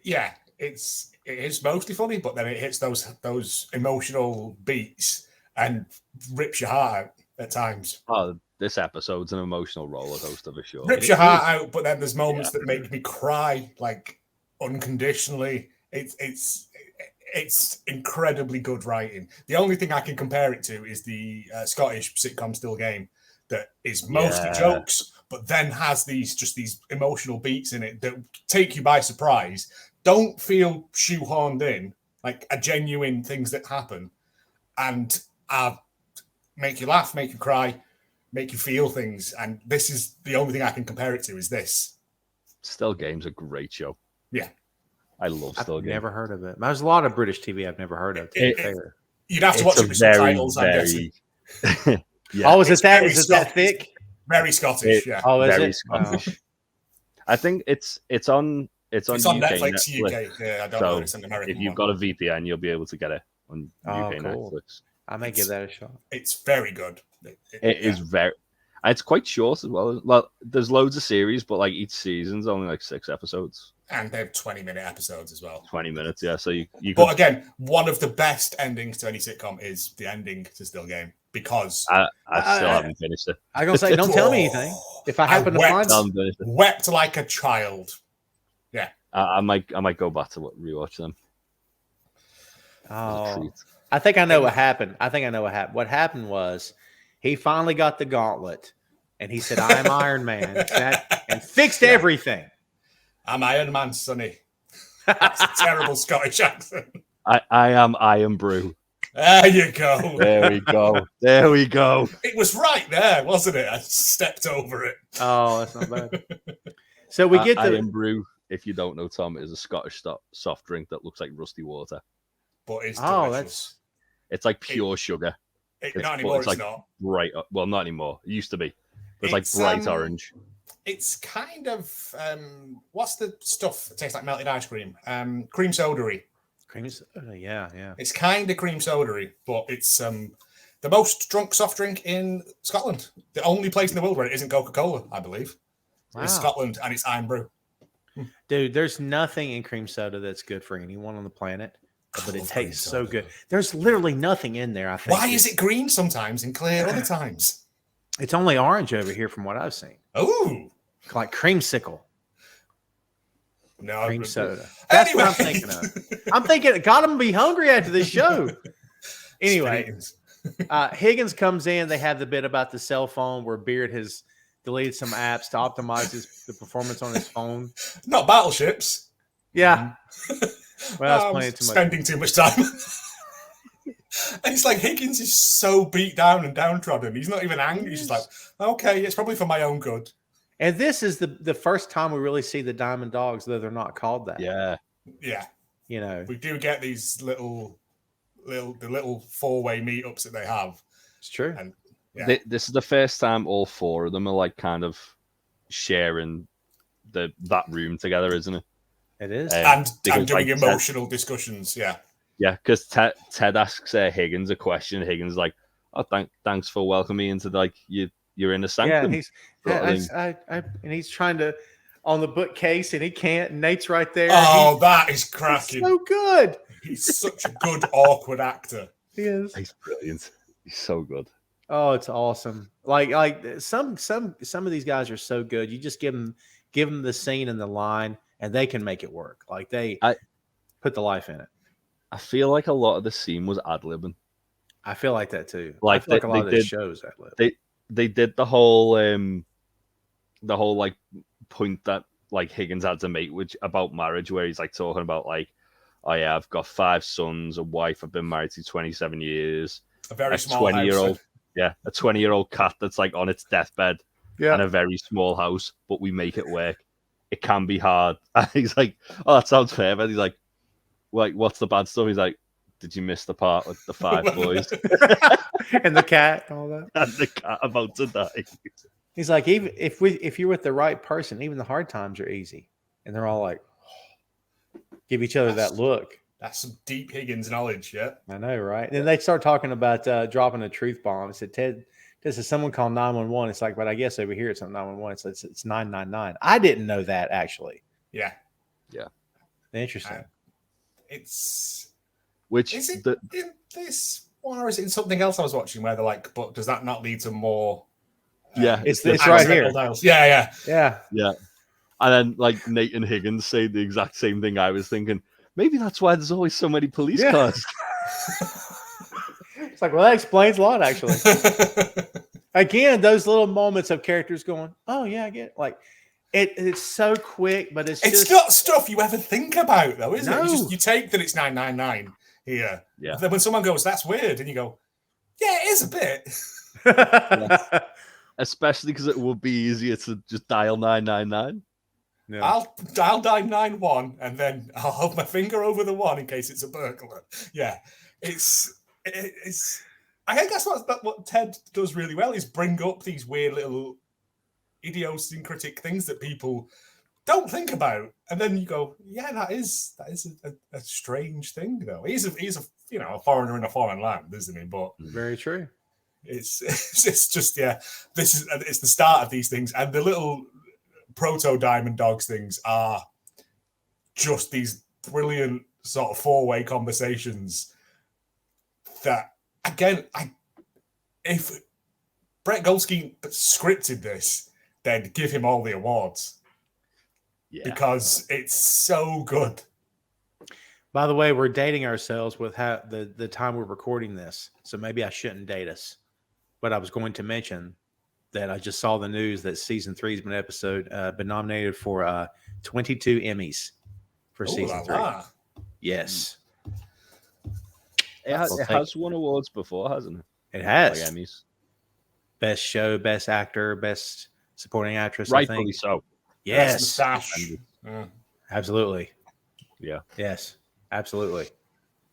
Yeah, it is mostly funny, but then it hits those emotional beats and rips your heart out at times. Oh, this episode's an emotional roller coaster for sure. Rips your heart out, but then there's moments that make me cry unconditionally. It's incredibly good writing. The only thing I can compare it to is the Scottish sitcom Still Game, that is mostly jokes, but then has these emotional beats in it that take you by surprise. Don't feel shoehorned in, like a genuine things that happen, and make you laugh, make you cry, make you feel things. And this is the only thing I can compare it to is this. Still Game's a great show. Yeah. I love Still Game. Never heard of it. There's a lot of British TV I've never heard of. You'd have to watch it with subtitles, I'm guessing. Yeah. Oh, is it that thick? Very Scottish, yeah. Oh, is very it? Scottish. I think it's on Netflix UK. Yeah, I don't know if it's an American if you've got a VPN, you'll be able to get it on UK Netflix. I may give that a shot. It's very good. It is very. It's quite short as well. Well, there's loads of series, but like each season's only like 6 episodes. And they have 20-minute episodes as well. 20 minutes, yeah. So you But again, one of the best endings to any sitcom is the ending to Still Game, because I still haven't finished it. I'm gonna say, don't tell me anything. If I happen to find it, wept like a child. Yeah, I might go back to rewatch them. Oh, I think I know what happened. What happened was he finally got the gauntlet, and he said, "I'm Iron Man," and fixed everything. I'm Iron Man, Sonny. That's a terrible Scottish accent. I am Iron Brew. There you go. There we go. There we go. It was right there, wasn't it? I stepped over it. Oh, that's not bad. So we get the Iron Brew. If you don't know, Tom, is a Scottish soft drink that looks like rusty water. But it's delicious. It's like pure sugar. Not anymore. It's like not. Bright. Well, not anymore. It used to be. It's like bright orange. It's kind of what's the stuff that tastes like melted ice cream? Cream soda-y. Cream soda, yeah. It's kind of cream soda-y, but it's the most drunk soft drink in Scotland. The only place in the world where it isn't Coca-Cola, I believe. Wow. It's Scotland, and it's Iron Brew. Dude, there's nothing in cream soda that's good for anyone on the planet, but it tastes so good. There's literally nothing in there, I think. Why is it green sometimes and clear other times? It's only orange over here from what I've seen. Ooh. Like creamsicle. No, cream soda. That's what I'm thinking of. I'm thinking, God, I'm going to be hungry after this show. Anyway, Higgins comes in. They have the bit about the cell phone where Beard has deleted some apps to optimize the performance on his phone. Not battleships. Yeah. Well, I was playing too much. Spending too much time. And it's like Higgins is so beat down and downtrodden. He's not even angry. He's just like, okay, it's probably for my own good. And this is the first time we really see the Diamond Dogs, though they're not called that. Yeah. You know, we do get these little four-way meetups that they have. It's true. And this is the first time all 4 of them are like kind of sharing that room together, isn't it? It is. And doing like emotional discussions. Yeah. Yeah, because Ted asks Higgins a question. Higgins is like, "Oh, thanks for welcoming me into like you're in a sanctum." Yeah, and he's trying to on the bookcase, and he can't. And Nate's right there. Oh, that is cracking! So good. He's such a good awkward actor. He is. He's brilliant. He's so good. Oh, it's awesome. Like some of these guys are so good. You just give them the scene and the line, and they can make it work. Like they put the life in it. I feel like a lot of the scene was ad-libbing. I feel like that too. Like I feel like a lot of these shows ad-lib. They did the whole like point that like Higgins had to make about marriage, where he's like talking about like, oh yeah, I've got 5 sons, a wife I've been married to 27 years, a very small 20-year-old, a 20-year-old cat that's like on its deathbed, and a very small house, but we make it work. It can be hard. And he's like, oh, that sounds fair, but he's like, what's the bad stuff? He's like, did you miss the part with the 5 boys and the cat and all that, and the cat about to die? He's like, even if you're with the right person, even the hard times are easy. And they're all like, give each other that look. That's some deep Higgins knowledge, yeah. I know, right? And then they start talking about dropping a truth bomb. I said, Ted, this is someone called 911. It's like, but I guess over here it's not 911. It's 999. I didn't know that actually. Yeah. Interesting. Is it in this one, or is it in something else I was watching where they're like, but does that not lead to more? It's right here. Dials? Yeah. And then like Nate and Higgins say the exact same thing I was thinking. Maybe that's why there's always so many police cars. It's like, well, that explains a lot, actually. Again, those little moments of characters going, oh yeah, I get it. Like it's so quick, but it's just not stuff you ever think about, though, is it? You take that it's 999 here. Yeah. Then when someone goes, that's weird, and you go, yeah, it is a bit. Especially because it would be easier to just dial 999. Yeah. I'll dial 991 and then I'll hold my finger over the 1 in case it's a burglar. Yeah, it's. I think that's what Ted does really well, is bring up these weird little idiosyncratic things that people don't think about, and then you go, yeah, that is a strange thing, though. He's a foreigner in a foreign land, isn't he? But very true. It's just it's the start of these things, and the little proto Diamond Dogs things are just these brilliant sort of four-way conversations that, again, if Brett Goldstein scripted this, then give him all the awards. Yeah. Because it's so good. By the way, we're dating ourselves with how the time we're recording this, so maybe I shouldn't date us. But I was going to mention that I just saw the news that season 3's been nominated for 22 Emmys for season 3. Yes. It has won awards before, hasn't it? It has. Like Emmys. Best show, best actor, best supporting actress. Rightfully I think. so. Yes. Yeah. Absolutely. Yeah. Yes. Absolutely.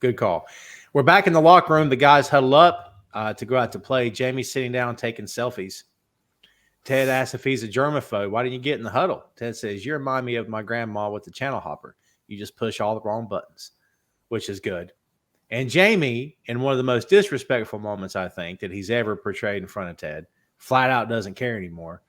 Good call. We're back in the locker room. The guys huddle up to go out to play. Jamie's sitting down taking selfies. Ted asks if he's a germaphobe. Why didn't you get in the huddle? Ted says, you remind me of my grandma with the channel hopper. You just push all the wrong buttons, which is good. And Jamie, in one of the most disrespectful moments, I think, that he's ever portrayed in front of Ted, flat out doesn't care anymore,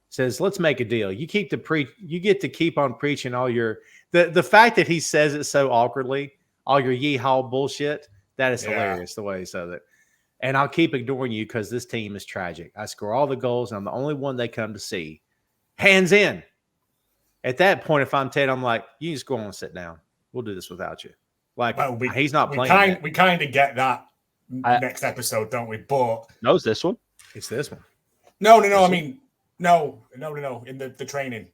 says, let's make a deal. You get to keep on preaching all your the fact that he says it so awkwardly, all your yeehaw bullshit, that is hilarious the way he says it. And I'll keep ignoring you because this team is tragic. I score all the goals, and I'm the only one they come to see. Hands in. At that point, if I'm Ted, I'm like, you just go on and sit down. We'll do this without you. Like, he's not playing. We kind of get that next episode, don't we? But no, it's this one. It's this one. No. I mean, no. In the training.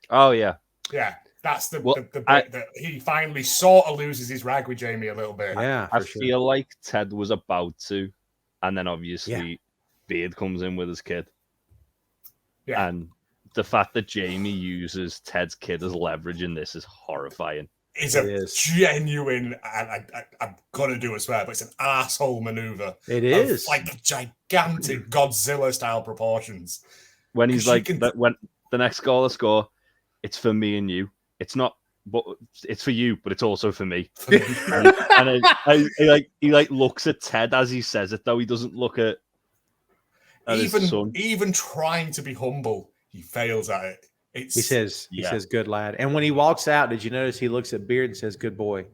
Oh yeah. Yeah, that's the bit that he finally sort of loses his rag with Jamie a little bit. Yeah, I feel like Ted was about to, and then obviously Beard comes in with his kid. Yeah, and the fact that Jamie uses Ted's kid as leverage in this is horrifying. It's a genuine, I'm going to do a swear, but it's an asshole maneuver. It is. Like gigantic Godzilla-style proportions. When he's like, when the next goal I score, it's for me and you. It's not, but it's for you, but it's also for me. and he looks at Ted as he says it, though. He doesn't look at his son. Even trying to be humble, he fails at it. He says, good lad. And when he walks out, did you notice he looks at Beard and says, good boy?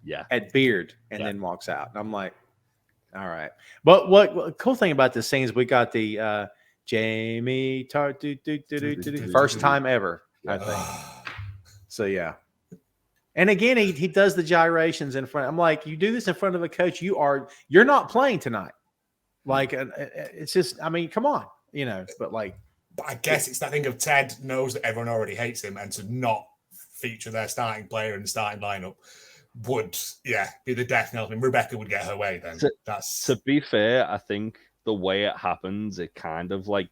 Yeah. At Beard, and then walks out. And I'm like, all right. But what cool thing about this scene is we got the Jamie Tartt first time ever, I think. So, yeah. And again, he does the gyrations in front. I'm like, you do this in front of a coach, you're not playing tonight. Like, it's just, I mean, come on, but like. But I guess it's that thing of Ted knows that everyone already hates him, and to not feature their starting player in the starting lineup would, be the death knell. I mean, Rebecca would get her way then. To be fair, I think the way it happens, it kind of like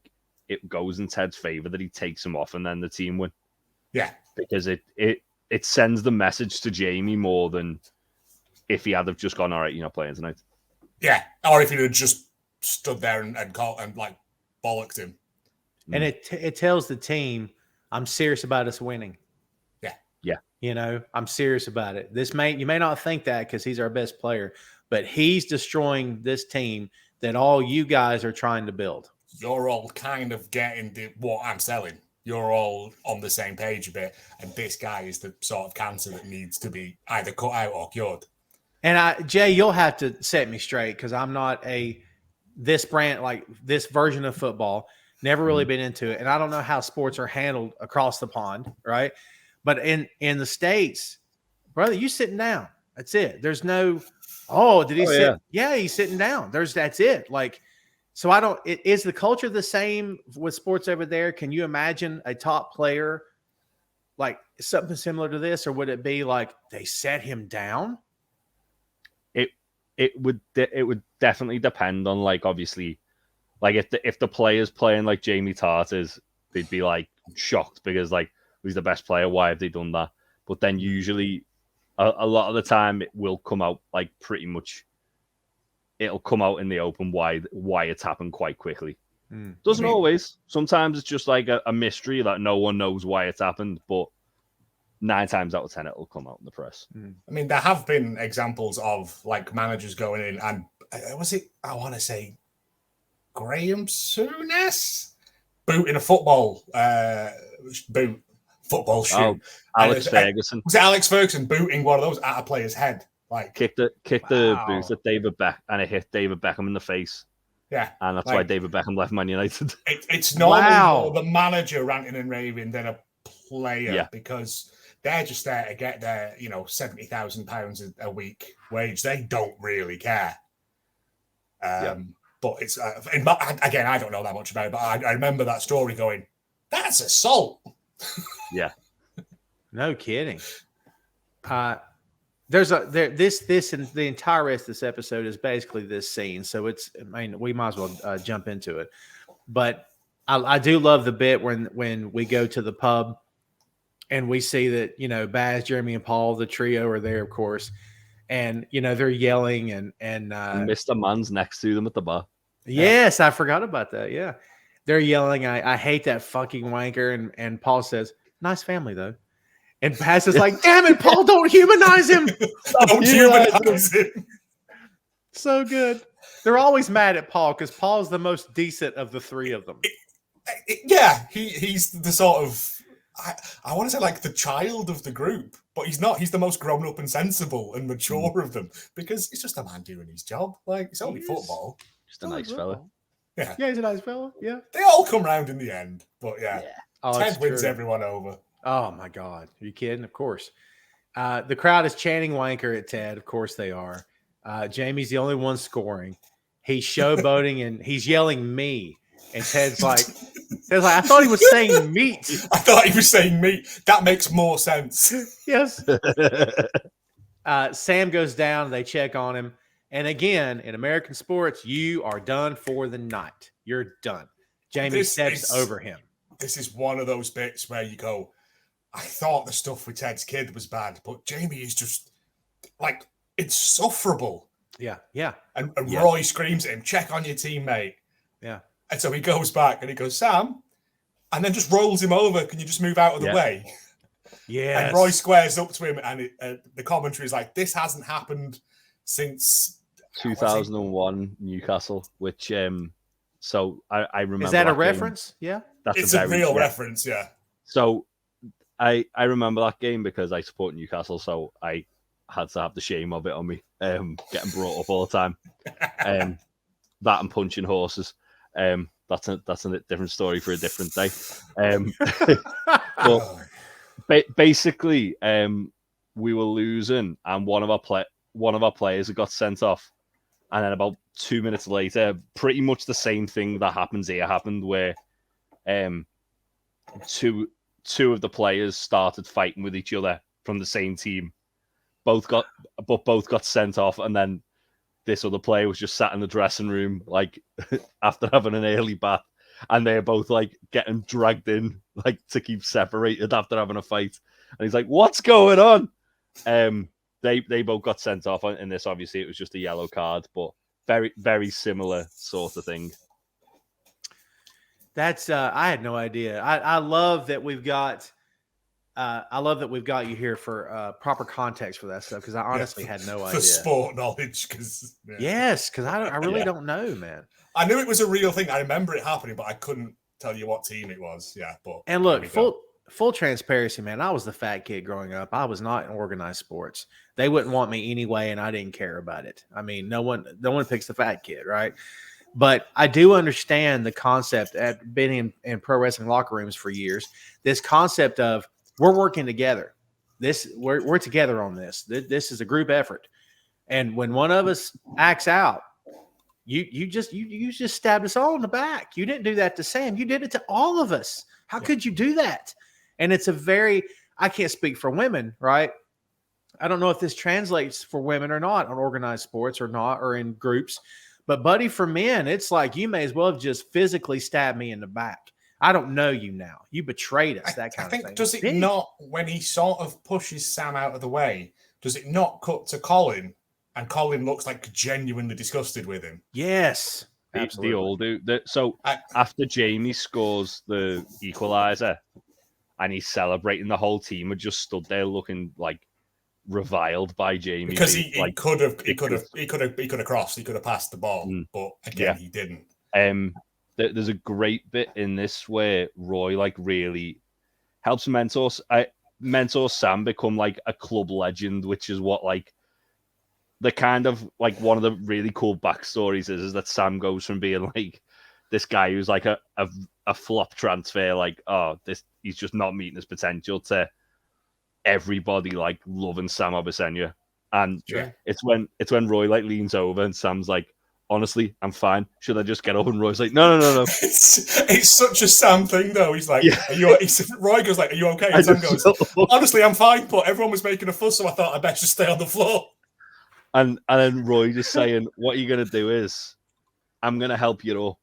it goes in Ted's favor that he takes him off and then the team win. Yeah. Because it sends the message to Jamie more than if he had have just gone, all right, you're not playing tonight. Yeah. Or if he had just stood there and called and like bollocked him. And it tells the team, I'm serious about us winning. Yeah. I'm serious about it. You may not think that because he's our best player, but he's destroying this team that all you guys are trying to build. You're all kind of getting what I'm selling. You're all on the same page a bit. And this guy is the sort of cancer that needs to be either cut out or cured. And Jay, you'll have to set me straight because I'm not this brand, like this version of football. Never really been into it. And I don't know how sports are handled across the pond, right? But in the States, brother, you sitting down. That's it. There's no, did he sit? Yeah, he's sitting down. That's it. Like, so is the culture the same with sports over there? Can you imagine a top player like something similar to this? Or would it be like they set him down? It would definitely depend on, like, obviously, like if the player's playing like Jamie Tartt is, they'd be like shocked because like he's the best player. Why have they done that? But then usually a lot of the time it will come out like pretty much. It'll come out in the open why it's happened quite quickly. Doesn't always. Sometimes it's just like a mystery that no one knows why it's happened. But 9 times out of 10 it'll come out in the press. I mean, there have been examples of like managers going in and I want to say Graham Souness booting a football shoe. Oh, Alex Ferguson. Was it Alex Ferguson booting one of those at a player's head? Like kicked the boot at David Beckham, and it hit David Beckham in the face. Yeah, and that's why David Beckham left Man United. It's normally more the manager ranting and raving than a player because they're just there to get their £70,000 a week wage. They don't really care. But it's again, I don't know that much about it, but I remember that story going, "That's assault." Yeah, no kidding. This and the entire rest of this episode is basically this scene. So we might as well jump into it. But I do love the bit when we go to the pub and we see that, Baz, Jeremy, and Paul, the trio, are there, of course. And, they're yelling and Mr. Mann's next to them at the bar. Yes, I forgot about that. Yeah. They're yelling, I hate that fucking wanker. And Paul says, nice family, though. And Baz is like, damn it, Paul, don't humanize him. Don't humanize him. So good. They're always mad at Paul because Paul's the most decent of the three of them. He's the sort of, I want to say like the child of the group, but he's not. He's the most grown up and sensible and mature of them because he's just a man doing his job. Like, it's only football. Just a nice fella. Yeah, he's a nice fella. Yeah. They all come round in the end, but Ted wins everyone over. Oh, my God. Are you kidding? Of course. The crowd is chanting wanker at Ted. Of course they are. Jamie's the only one scoring. He's showboating and he's yelling me. And Ted's like, I thought he was saying meat. I thought he was saying meat. That makes more sense. Yes. Sam goes down. They check on him. And again, in American sports, you are done for the night. You're done. Jamie steps over him. This is one of those bits where you go, I thought the stuff with Ted's kid was bad, but Jamie is just like insufferable. Yeah. And Roy screams at him, check on your teammate. Yeah. And so he goes back and he goes, Sam, and then just rolls him over. Can you just move out of the way? Yeah. And Roy squares up to him and the commentary is like, this hasn't happened since 2001 Newcastle, which so I remember. Is that a reference? Yeah. It's a real reference, yeah. So I remember that game because I support Newcastle, so I had to have the shame of it on me, getting brought up all the time. That and punching horses. That's a different story for a different day. But basically, we were losing, and one of our players had got sent off, and then about 2 minutes later, pretty much the same thing that happens here happened, where two of the players started fighting with each other from the same team. Both got sent off, and then this other player was just sat in the dressing room, like after having an early bath, and they're both like getting dragged in, like to keep separated after having a fight. And he's like, "What's going on?" They both got sent off in this. Obviously, it was just a yellow card, but very, very similar sort of thing. That's I had no idea. I love that we've got you here for proper context for that stuff because I honestly had no idea. For sport knowledge, because because I really don't know, man. I knew it was a real thing. I remember it happening, but I couldn't tell you what team it was. Yeah, but look, full transparency, man. I was the fat kid growing up. I was not in organized sports. They wouldn't want me anyway, and I didn't care about it. I mean, no one picks the fat kid, right? But I do understand the concept at being in pro wrestling locker rooms for years. This concept of we're working together. We're together on this. This is a group effort. And when one of us acts out, you just stabbed us all in the back. You didn't do that to Sam. You did it to all of us. How could you do that? And it's I can't speak for women, right? I don't know if this translates for women or not on organized sports or not, or in groups. But, buddy, for men, it's like you may as well have just physically stabbed me in the back. I don't know you now. You betrayed us, that kind of thing. Does it not, when he sort of pushes Sam out of the way, does it not cut to Colin? And Colin looks like genuinely disgusted with him. Yes. Absolutely. They all do. So after Jamie scores the equaliser, and he's celebrating. The whole team had just stood there looking like reviled by Jamie because he could have crossed, he could have passed the ball, but again he didn't. There's a great bit in this where Roy like really helps mentor Sam become like a club legend, which is what like the kind of like one of the really cool backstories is that Sam goes from being like this guy who's like a flop transfer, like he's just not meeting his potential, to everybody like loving Sam Obisanya. And it's when Roy like leans over and Sam's like, honestly, I'm fine. Should I just get up? And Roy's like, no. It's such a Sam thing, though. He's like, Roy goes like, are you okay? And Sam goes, honestly, I'm fine, but everyone was making a fuss, so I thought I'd better just stay on the floor. And then Roy just saying, what you're going to do is, I'm going to help you up.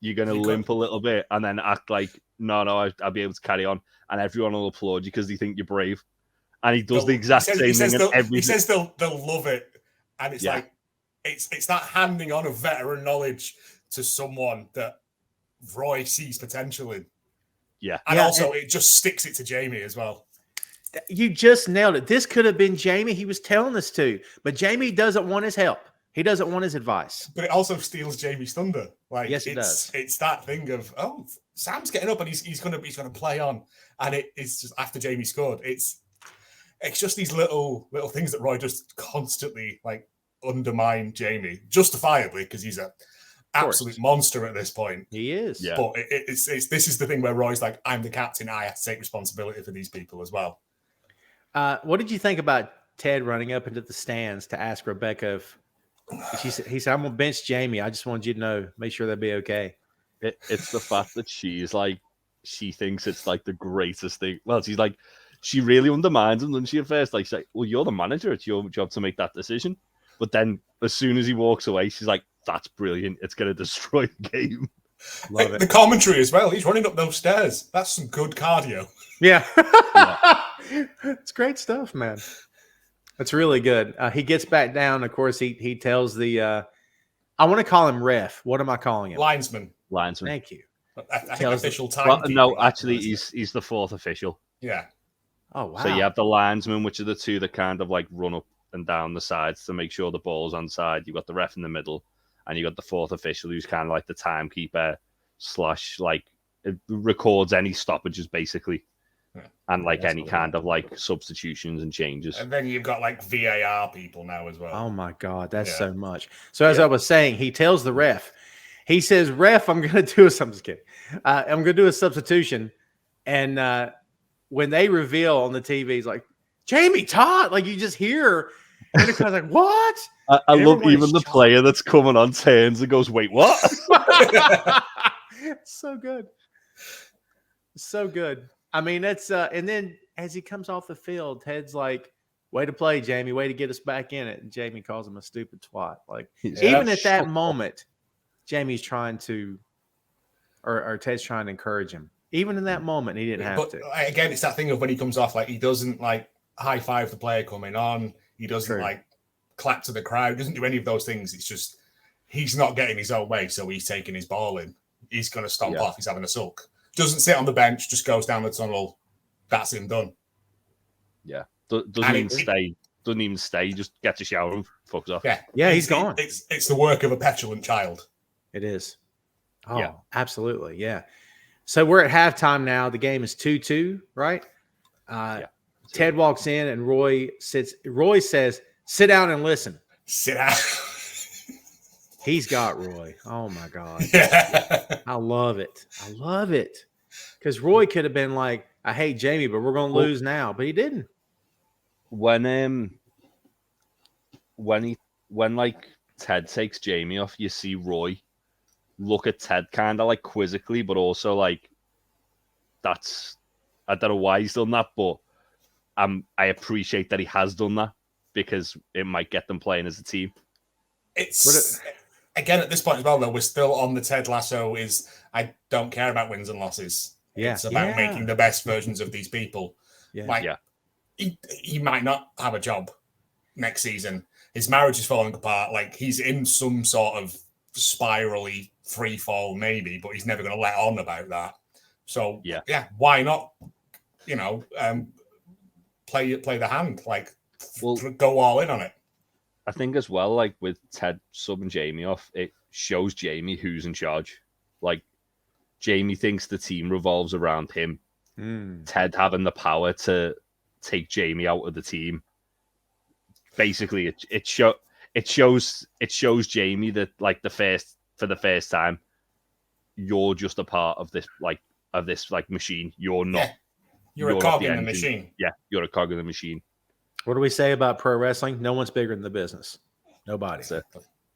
You're going to limp a little bit and then act like, no, I'll be able to carry on. And everyone will applaud you because they think you're brave. And he does the exact same thing. He says they'll love it. And it's like, it's that handing on of veteran knowledge to someone that Roy sees potential in. Yeah. And also it just sticks it to Jamie as well. You just nailed it. This could have been Jamie he was telling us to, but Jamie doesn't want his help. He doesn't want his advice. But it also steals Jamie's thunder. Like, yes, it does. It's that thing of, Sam's getting up and he's gonna play on. And it's just after Jamie scored. It's just these little things that Roy just constantly like undermine Jamie, justifiably, because he's an absolute monster at this point. He is. Yeah. But this is the thing where Roy's like, I'm the captain. I have to take responsibility for these people as well. What did you think about Ted running up into the stands to ask Rebecca if he said, I'm going to bench Jamie. I just wanted you to know, make sure they'll be okay. It's the fact that she's like, she thinks it's like the greatest thing. Well, she's like, she really undermines him, doesn't she, at first? Like, she's like, well, you're the manager. It's your job to make that decision. But then as soon as he walks away, she's like, that's brilliant. It's going to destroy the game. Love it. The commentary as well. He's running up those stairs. That's some good cardio. Yeah. It's great stuff, man. That's really good. He gets back down. Of course, he tells the I want to call him ref. What am I calling him? Linesman. Thank you. I think official time. Well, no, actually, he's the fourth official. Yeah. Oh, wow. So you have the linesman, which are the two that kind of like run up and down the sides to make sure the ball's on side. You've got the ref in the middle, and you've got the fourth official who's kind of like the timekeeper / like it records any stoppages basically. And like any kind of like substitutions and changes. And then you've got like VAR people now as well. Oh my God, that's so much. So as I was saying, he tells the ref, he says, ref, I'm going to do I'm going to do a substitution. And when they reveal on the TV, he's like, Jamie Tartt, like you just hear, and the crowd's like, what? I love even the player that's coming on turns and goes, wait, what? So good. So good. I mean, that's and then as he comes off the field, Ted's like, way to play, Jamie, way to get us back in it. And Jamie calls him a stupid twat. Like, even at that moment, Jamie's trying to, or Ted's trying to encourage him. Even in that moment, he didn't have to. Again, it's that thing of when he comes off, like, he doesn't, like, high-five the player coming on. He doesn't, like, clap to the crowd. He doesn't do any of those things. It's just, he's not getting his own way, so he's taking his ball in. He's going to stomp off. He's having a sulk. Doesn't sit on the bench, just goes down the tunnel. That's him done. Yeah. Doesn't even stay. Just gets a shower and fucks off. Yeah, he's gone. It's the work of a petulant child. It is. Oh, yeah. Absolutely. Yeah. So we're at halftime now. The game is 2-2, right? Ted walks in and Roy sits. Roy says, sit down and listen. Sit down. He's got Roy. Oh, my God. Yeah. I love it. I love it. Because Roy could have been like, I hate Jamie, but we're going to lose now. But he didn't. When like Ted takes Jamie off, you see Roy look at Ted kind of like quizzically, but also like, I don't know why he's done that, but I appreciate that he has done that because it might get them playing as a team. Again, at this point as well, though, we're still on the Ted Lasso I don't care about wins and losses. Yeah. It's about making the best versions of these people. Yeah. He might not have a job next season. His marriage is falling apart. Like, he's in some sort of spirally free fall, maybe, but he's never going to let on about that. So why not? Play the hand, go all in on it. I think as well, like with Ted subbing Jamie off, it shows Jamie who's in charge. Like Jamie thinks the team revolves around him. Ted having the power to take Jamie out of the team. Basically, it shows Jamie that for the first time, you're just a part of this machine. You're not. You're a cog in the machine. Yeah, you're a cog in the machine. What do we say about pro wrestling? No one's bigger than the business. Nobody.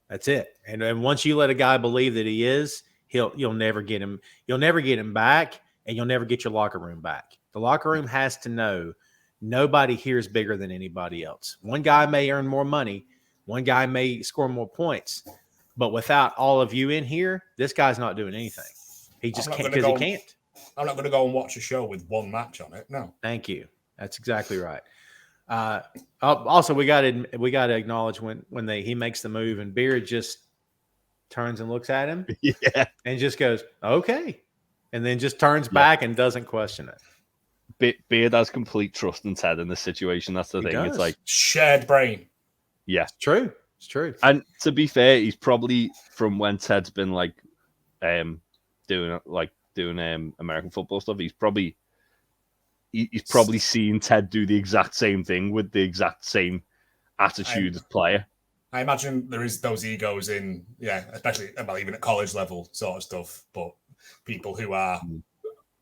That's it. And once you let a guy believe that he is, you'll never get him. You'll never get him back, and you'll never get your locker room back. The locker room has to know nobody here is bigger than anybody else. One guy may earn more money. One guy may score more points. But without all of you in here, this guy's not doing anything. He just can't because he can't. I'm not going to go and watch a show with one match on it. No. Thank you. That's exactly right. Also, we got to acknowledge when he makes the move and Beard just turns and looks at him, and just goes okay, and then just turns back and doesn't question it. Beard has complete trust in Ted in this situation. That's the thing. Does. It's like shared brain. Yeah, it's true. It's true. And to be fair, he's probably from when Ted's been doing American football stuff. He's probably seen Ted do the exact same thing with the exact same attitude as player. I imagine there is those egos in, especially even at college level sort of stuff. But people who are,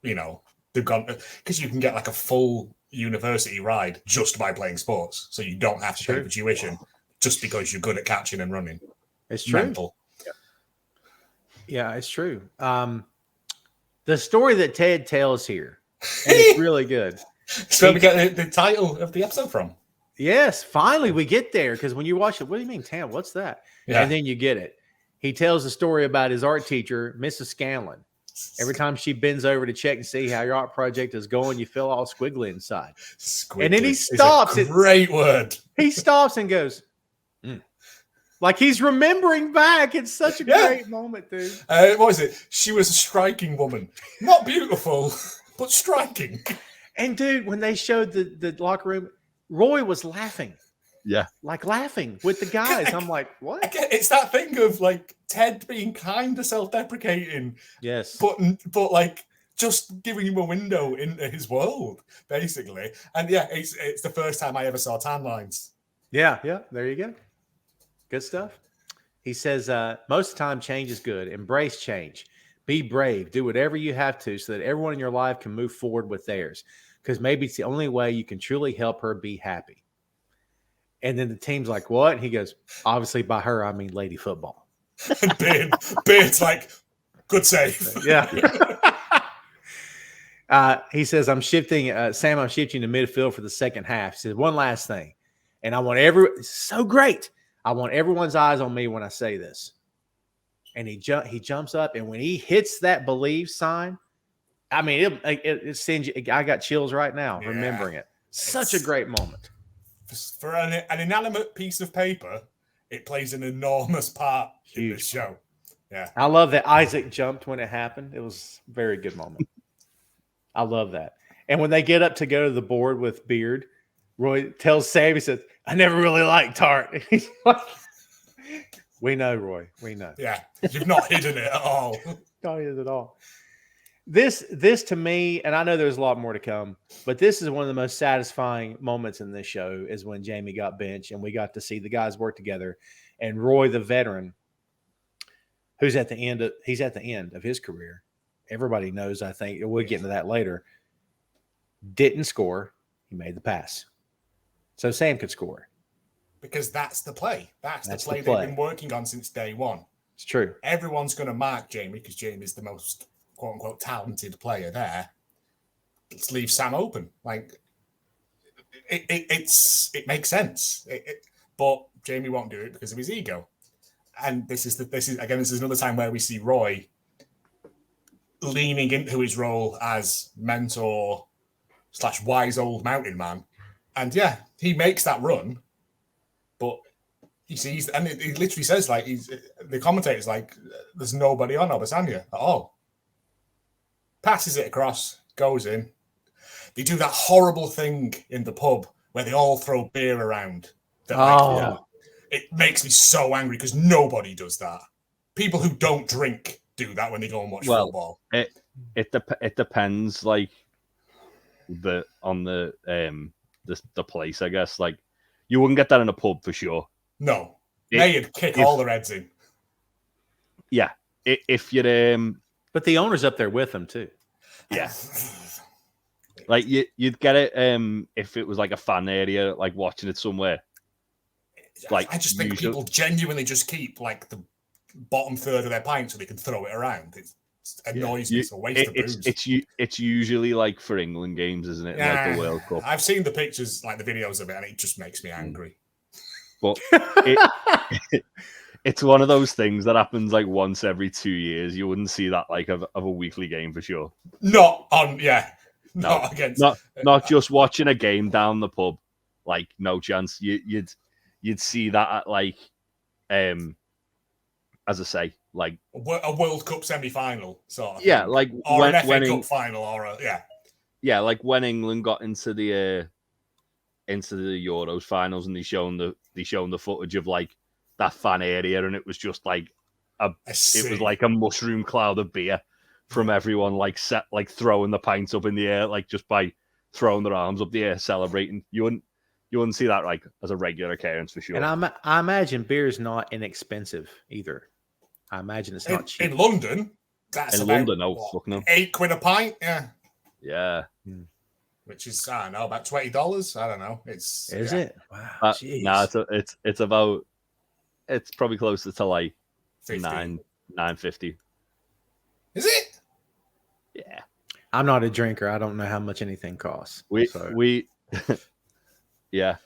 they've gone, because you can get like a full university ride just by playing sports, so you don't have to pay for tuition just because you're good at catching and running. It's true. Mental. Yeah, it's true. The story that Ted tells here, and it's really good. So we get the title of the episode from. Yes, finally we get there, because when you watch it, what do you mean, Tam? What's that? Yeah. And then you get it. He tells the story about his art teacher, Mrs. Scanlon. Every time she bends over to check and see how your art project is going, you feel all squiggly inside. Squiggly. And then he stops. Great word. He stops and goes, like he's remembering back. It's such a great moment, dude. What was it? She was a striking woman. Not beautiful, but striking. And dude, when they showed the locker room, Roy was laughing. Yeah. Like laughing with the guys. I'm like, what? It's that thing of like Ted being kind of self-deprecating. Yes. But like just giving him a window into his world, basically. And it's the first time I ever saw tan lines. Yeah. There you go. Good stuff. He says, most of the time change is good. Embrace change. Be brave. Do whatever you have to so that everyone in your life can move forward with theirs. Because maybe it's the only way you can truly help her be happy. And then the team's like, what? And he goes, obviously by her, I mean lady football. Beard's like, good save. Yeah. He says, Sam, I'm shifting to midfield for the second half. He says, one last thing. And I want so great. I want everyone's eyes on me when I say this. And he jumps up, and when he hits that believe sign, I mean, it sends you. I got chills right now remembering it. Such a great moment. For an inanimate piece of paper, it plays an enormous part in this show. Yeah, I love that Isaac jumped when it happened. It was a very good moment. I love that. And when they get up to go to the board with Beard, Roy tells Sam, he says, I never really liked Tartt. He's like, we know, Roy. We know. Yeah, you've not hidden it at all. Not hidden it at all. This to me, and I know there's a lot more to come, but this is one of the most satisfying moments in this show is when Jamie got benched and we got to see the guys work together. And Roy, the veteran, who's at the end of his career. Everybody knows, I think, we'll get into that later. Didn't score. He made the pass. So Sam could score. Because that's the play. That's the play they've been working on since day one. It's true. Everyone's going to mark Jamie because Jamie's the most quote-unquote talented player there. Let's leave Sam open. Like, it makes sense. But Jamie won't do it because of his ego. And this is another time where we see Roy leaning into his role as mentor / wise old mountain man. And he makes that run, but he sees, and he literally says, like, the commentator's like, there's nobody on Obasanya at all. passes it across, goes in. They do that horrible thing in the pub where they all throw beer around. It makes me so angry because nobody does that. People who don't drink do that when they go and watch football. It depends, like on the place, I guess. Like you wouldn't get that in a pub for sure. No, they'd kick all the Reds in. Yeah, if you'd but the owner's up there with them too. Yeah. Like you'd get it if it was like a fan area, like watching it somewhere. Like I just think people genuinely just keep like the bottom third of their pint so they can throw it around. It annoys me. It's a waste of booze. It's usually like for England games, isn't it? Like the World Cup. I've seen the pictures, like the videos of it, and it just makes me angry. But it's one of those things that happens like once every 2 years. You wouldn't see that like of a weekly game for sure. Not just watching a game down the pub. Like no chance. You'd see that at like, as I say, like a World Cup semi-final sort of thing. Like or an FA Cup final, or like when England got into the Euros finals and they shown the footage of like that fan area, and it was just like it was like a mushroom cloud of beer from everyone like throwing the pints up in the air, like just by throwing their arms up the air celebrating. You wouldn't see that like as a regular occurrence for sure. And I imagine beer is not inexpensive either. I imagine it's not cheap. In London, that's London, £8 a pint. Yeah. Which is, I don't know, about $20. I don't know. Is it? Wow. It's about. It's probably closer to like 15. $9.50. Is it? Yeah. I'm not a drinker. I don't know how much anything costs. Yeah,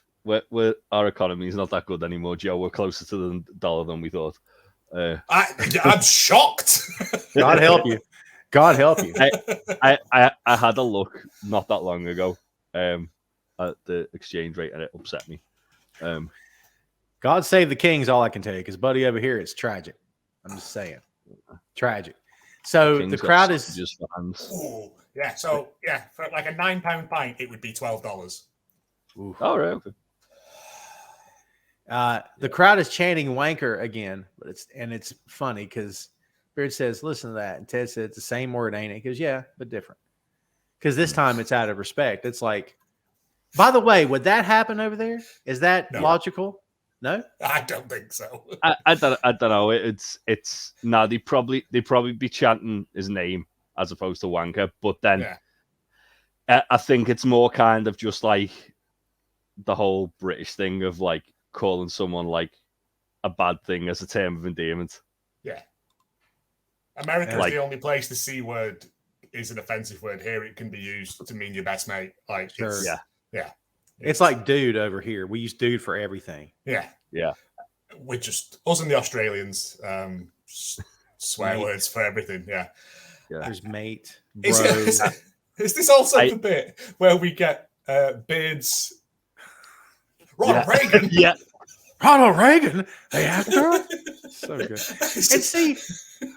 our economy is not that good anymore, Joe. We're closer to the dollar than we thought. I'm shocked. God help you. God help you. I had a look not that long ago at the exchange rate, and it upset me. God save the kings, all I can tell you, because buddy over here, it's tragic. I'm just saying. Tragic. So the crowd is just fans. Ooh, yeah. So for like a £9 pint, it would be $12. Oof. Oh, right. Okay. The crowd is chanting wanker again, but it's funny because Beard says, listen to that. And Ted said, it's the same word, ain't it? He goes, yeah, but different. Because this time it's out of respect. It's like, by the way, would that happen over there? Is that logical? No? I don't think so. I don't know. It's no, they probably be chanting his name as opposed to wanker, but then I think it's more kind of just like the whole British thing of like calling someone like a bad thing as a term of endearment. Yeah. America is the only place the C word is an offensive word. Here it can be used to mean your best mate. Like, sure. Yeah. It's like dude over here. We use dude for everything. Yeah. Yeah. We're just, us and the Australians, swear words for everything. Yeah. There's mate, bro. Is this also the bit where we get Beard's Ronald Reagan? Yeah. Ronald Reagan, the actor? So good. And see,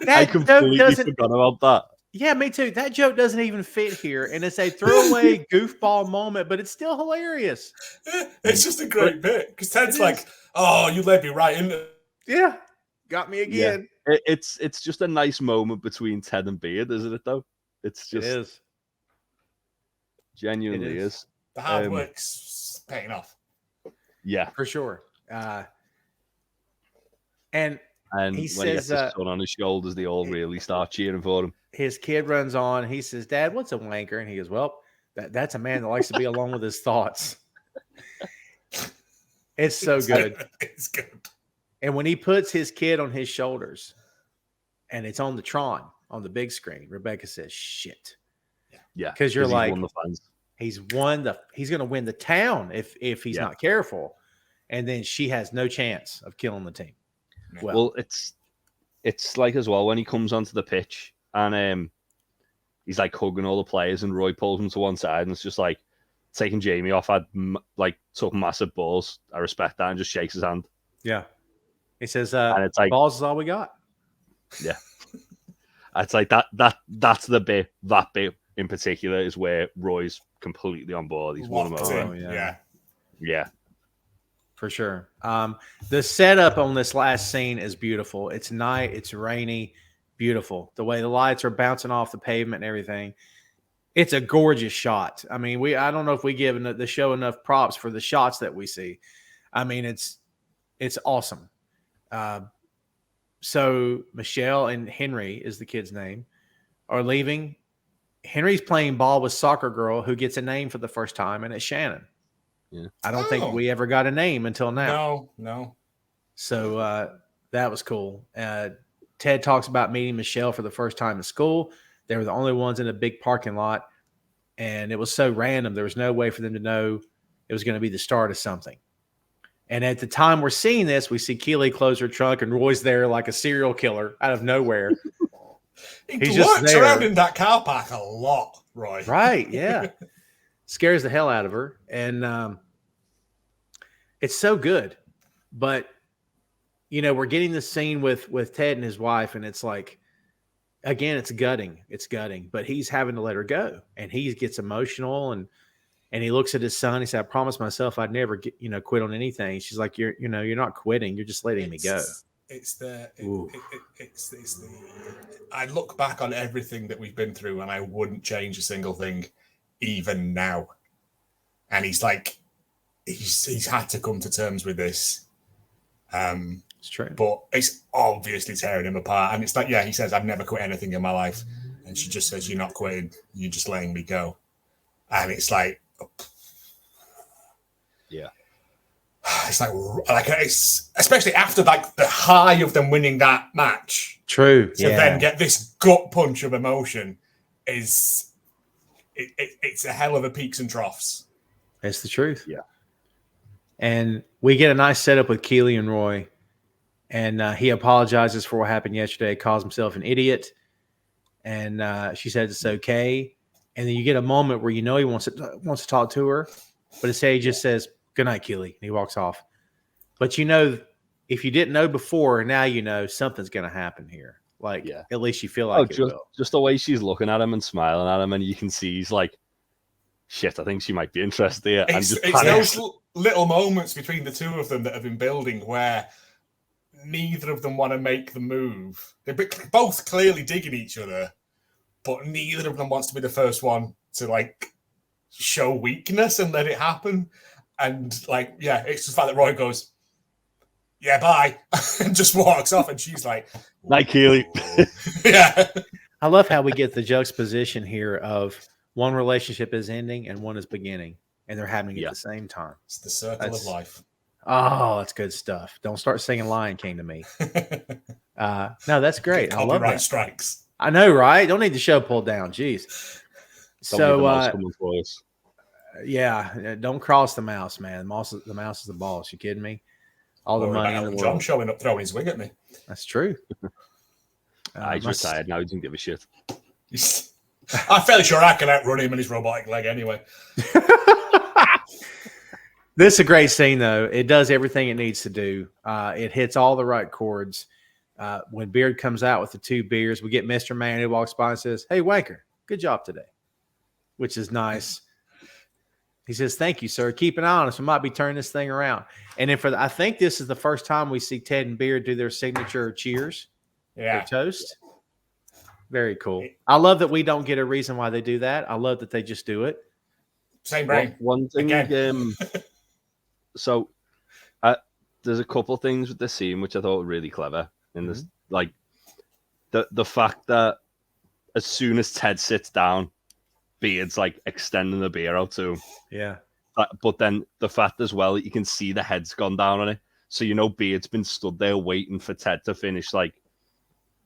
that joke doesn't forgot about that. Yeah, me too. That joke doesn't even fit here, and it's a throwaway goofball moment, but it's still hilarious. It's just a great bit because Ted's like, "Oh, you led me right in." Yeah, got me again. Yeah. It's just a nice moment between Ted and Beard, isn't it? Though it's just it is. Genuinely is. The hard work's paying off. Yeah, for sure. And when he he says, gets his son on his shoulders, they all really start cheering for him. His kid runs on. He says, "Dad, what's a wanker?" And he goes, "Well, that's a man that likes to be alone with his thoughts." It's so good. It's good. And when he puts his kid on his shoulders, and it's on the Tron on the big screen, Rebecca says, "Shit." Yeah, because you're like, he's going to win the town if he's not careful, and then she has no chance of killing the team. Well, it's like as well when he comes onto the pitch and he's like hugging all the players, and Roy pulls him to one side, and it's just like taking Jamie off. Took massive balls. I respect that, and just shakes his hand. Yeah, he says, and it's like balls is all we got. Yeah. it's like that's the bit. That bit in particular is where Roy's completely on board. He's won him over. Yeah, for sure. The setup on this last scene is beautiful. It's night. It's rainy. Beautiful. The way the lights are bouncing off the pavement and everything. It's a gorgeous shot. I mean, I don't know if we give the show enough props for the shots that we see. I mean, it's awesome. So Michelle and Henry is the kid's name, are leaving. Henry's playing ball with soccer girl who gets a name for the first time, and it's Shannon. Yeah. I don't think we ever got a name until now. No. So that was cool. Ted talks about meeting Michelle for the first time in school. They were the only ones in a big parking lot, and it was so random. There was no way for them to know it was going to be the start of something. And at the time we're seeing this, we see Keeley close her trunk, and Roy's there like a serial killer out of nowhere. He's just there. Around in that car park a lot, Roy. Right, yeah. Scares the hell out of her. And it's so good. But, we're getting this scene with Ted and his wife, and it's like, again, it's gutting. It's gutting. But he's having to let her go. And he gets emotional, and he looks at his son. He said, I promised myself I'd never quit on anything. She's like, you're not quitting. You're just letting me go. I look back on everything that we've been through, and I wouldn't change a single thing, even now. And he's like, he's had to come to terms with this. It's true, but it's obviously tearing him apart. And it's like, he says, I've never quit anything in my life, and she just says, you're not quitting. You're just letting me go. And it's like, yeah. It's like it's especially after like the high of them winning that match. True. To then get this gut punch of emotion it's a hell of a peaks and troughs. It's the truth. Yeah. And we get a nice setup with Keeley and Roy, and he apologizes for what happened yesterday, calls himself an idiot, and she says it's okay. And then you get a moment where he wants to talk to her, but instead he just says, good night, Keeley, and he walks off. But if you didn't know before, now something's going to happen here. Like, at least you feel like it will. Just the way she's looking at him and smiling at him, and you can see he's like, shit, I think she might be interested here. It's those little moments between the two of them that have been building where neither of them want to make the move. They're both clearly digging each other, but neither of them wants to be the first one to like show weakness and let it happen. And like, it's the fact that Roy goes, yeah, bye, and just walks off, and she's like, night, Keeley. Yeah. I love how we get the juxtaposition here of one relationship is ending and one is beginning, and they're happening at the same time. It's the circle of life. Oh, that's good stuff. Don't start singing Lion King to me. No, that's great. I love that. Strikes. I know, right? Don't need the show pulled down. Jeez. Don't cross the mouse, man. The mouse is the boss. You kidding me? All the money in the world. John showing up, throwing his wig at me. That's true. He's retired now. He doesn't give a shit. I'm fairly sure I can outrun him and his robotic leg anyway. This is a great scene, though. It does everything it needs to do. It hits all the right chords. When Beard comes out with the 2 beers, we get Mr. Man who walks by and says, hey, Wanker, good job today, which is nice. He says, thank you, sir. Keep an eye on us. We might be turning this thing around. And then I think this is the first time we see Ted and Beard do their signature cheers. Their toast. Very cool. I love that we don't get a reason why they do that. I love that they just do it. Same brain. One thing. So there's a couple things with this scene which I thought were really clever. In this, like the fact that as soon as Ted sits down, Beard's like extending the beer out to him. Yeah. But then the fact as well that you can see the head's gone down on it. So Beard's been stood there waiting for Ted to finish like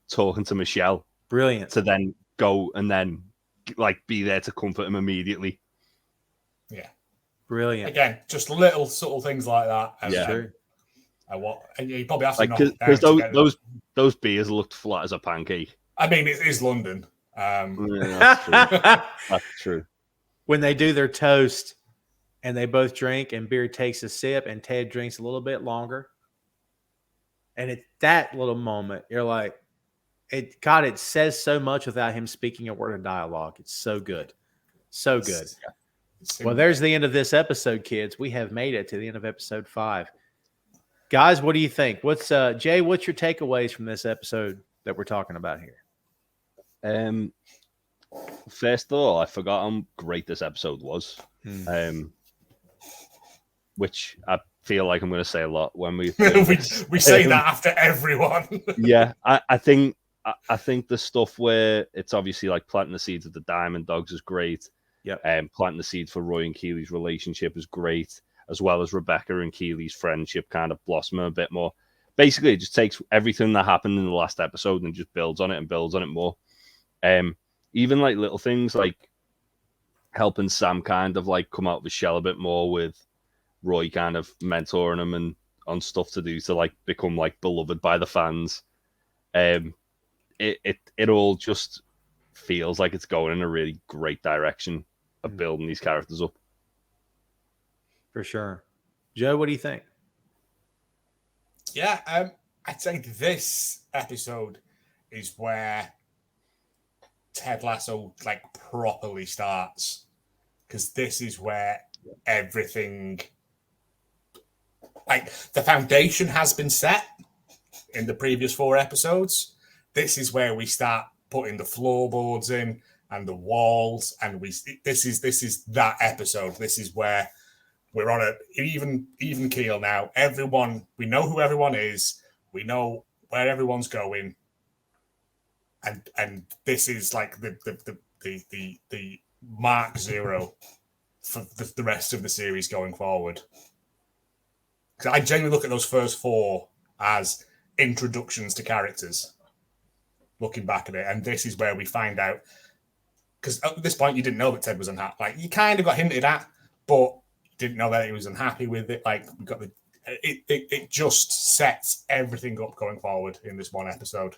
talking to Michelle. Brilliant. To then go and then like be there to comfort him immediately. Yeah. Brilliant. Again, just little subtle things like that. True. And you probably have to like because those beers looked flat as a pancake. I mean, it is London. That's true. That's true. When they do their toast and they both drink and Beard takes a sip and Ted drinks a little bit longer. And at that little moment, you're like, it says so much without him speaking a word of dialogue. It's so good. So good. Well, there's the end of this episode, kids. We have made it to the end of episode 5. Guys, what do you think? Jay, what's your takeaways from this episode that we're talking about here? First of all, I forgot how great this episode was. Which I feel like I'm going to say a lot when we we say that after everyone. Yeah, I think the stuff where it's obviously like planting the seeds of the Diamond Dogs is great. Yeah. Planting the seeds for Roy and Keeley's relationship is great, as well as Rebecca and Keeley's friendship kind of blossoming a bit more. Basically, it just takes everything that happened in the last episode and just builds on it more. Even like little things like helping Sam kind of like come out of his shell a bit more, with Roy kind of mentoring him and on stuff to do to like become like beloved by the fans. It all just feels like it's going in a really great direction of building these characters up. For sure. Joe, what do you think? Yeah, I'd say this episode is where Ted Lasso like properly starts, because this is where everything, like the foundation has been set in the previous 4 episodes. This is where we start putting the floorboards in and the walls, and this is that episode. This is where we're on a even keel now. We know who everyone is. We know where everyone's going, and this is like the mark 0 for the rest of the series going forward. Because I genuinely look at those first 4 as introductions to characters. Looking back at it, and this is where we find out, because at this point you didn't know that Ted was unhappy. Like, you kind of got hinted at, but didn't know that he was unhappy with it. Like, we got it just sets everything up going forward in this one episode.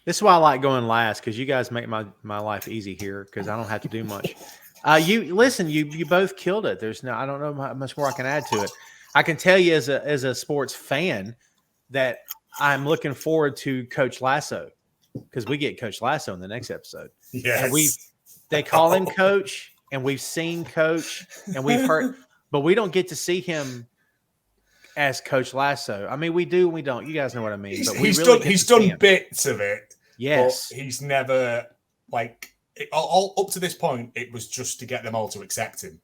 This is why I like going last, because you guys make my life easy here, because I don't have to do much. You both killed it. I don't know how much more I can add to it. I can tell you as a sports fan that I'm looking forward to Coach Lasso, because we get Coach Lasso in the next episode. Yes. And they call him Coach, and we've seen Coach, and we've heard, but we don't get to see him as Coach Lasso. I mean, we do and we don't. You guys know what I mean. But he's done bits of it. Yes. But he's never, like, all up to this point, it was just to get them all to accept him.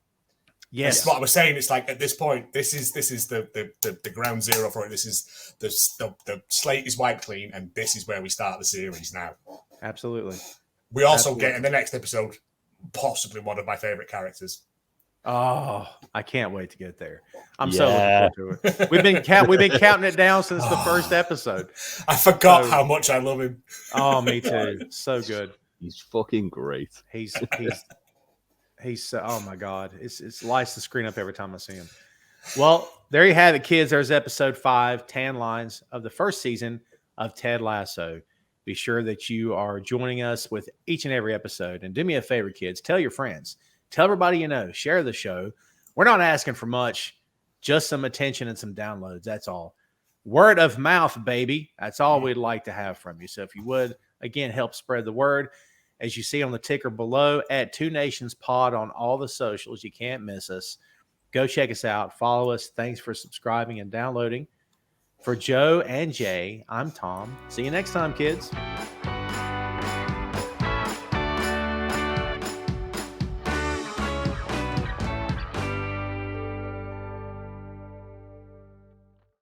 Yes. That's what I was saying. It's like, at this point, this is the ground zero for it. This is the slate is wiped clean, and this is where we start the series now. Absolutely. We also get in the next episode possibly one of my favorite characters. Oh, I can't wait to get there. I'm so looking forward to it. We've been counting it down since the first episode. I forgot how much I love him. Oh, me too. So good. He's fucking great. He's oh my God. It's lights the screen up every time I see him. Well, there you have it, kids. There's episode 5, 10 lines of the first season of Ted Lasso. Be sure that you are joining us with each and every episode. And do me a favor, kids. Tell your friends. Tell everybody you know. Share the show. We're not asking for much, just some attention and some downloads. That's all. Word of mouth, baby. That's all we'd like to have from you. So if you would, again, help spread the word. As you see on the ticker below, at 2 Nations Pod on all the socials. You can't miss us. Go check us out. Follow us. Thanks for subscribing and downloading. For Joe and Jay, I'm Tom. See you next time, kids.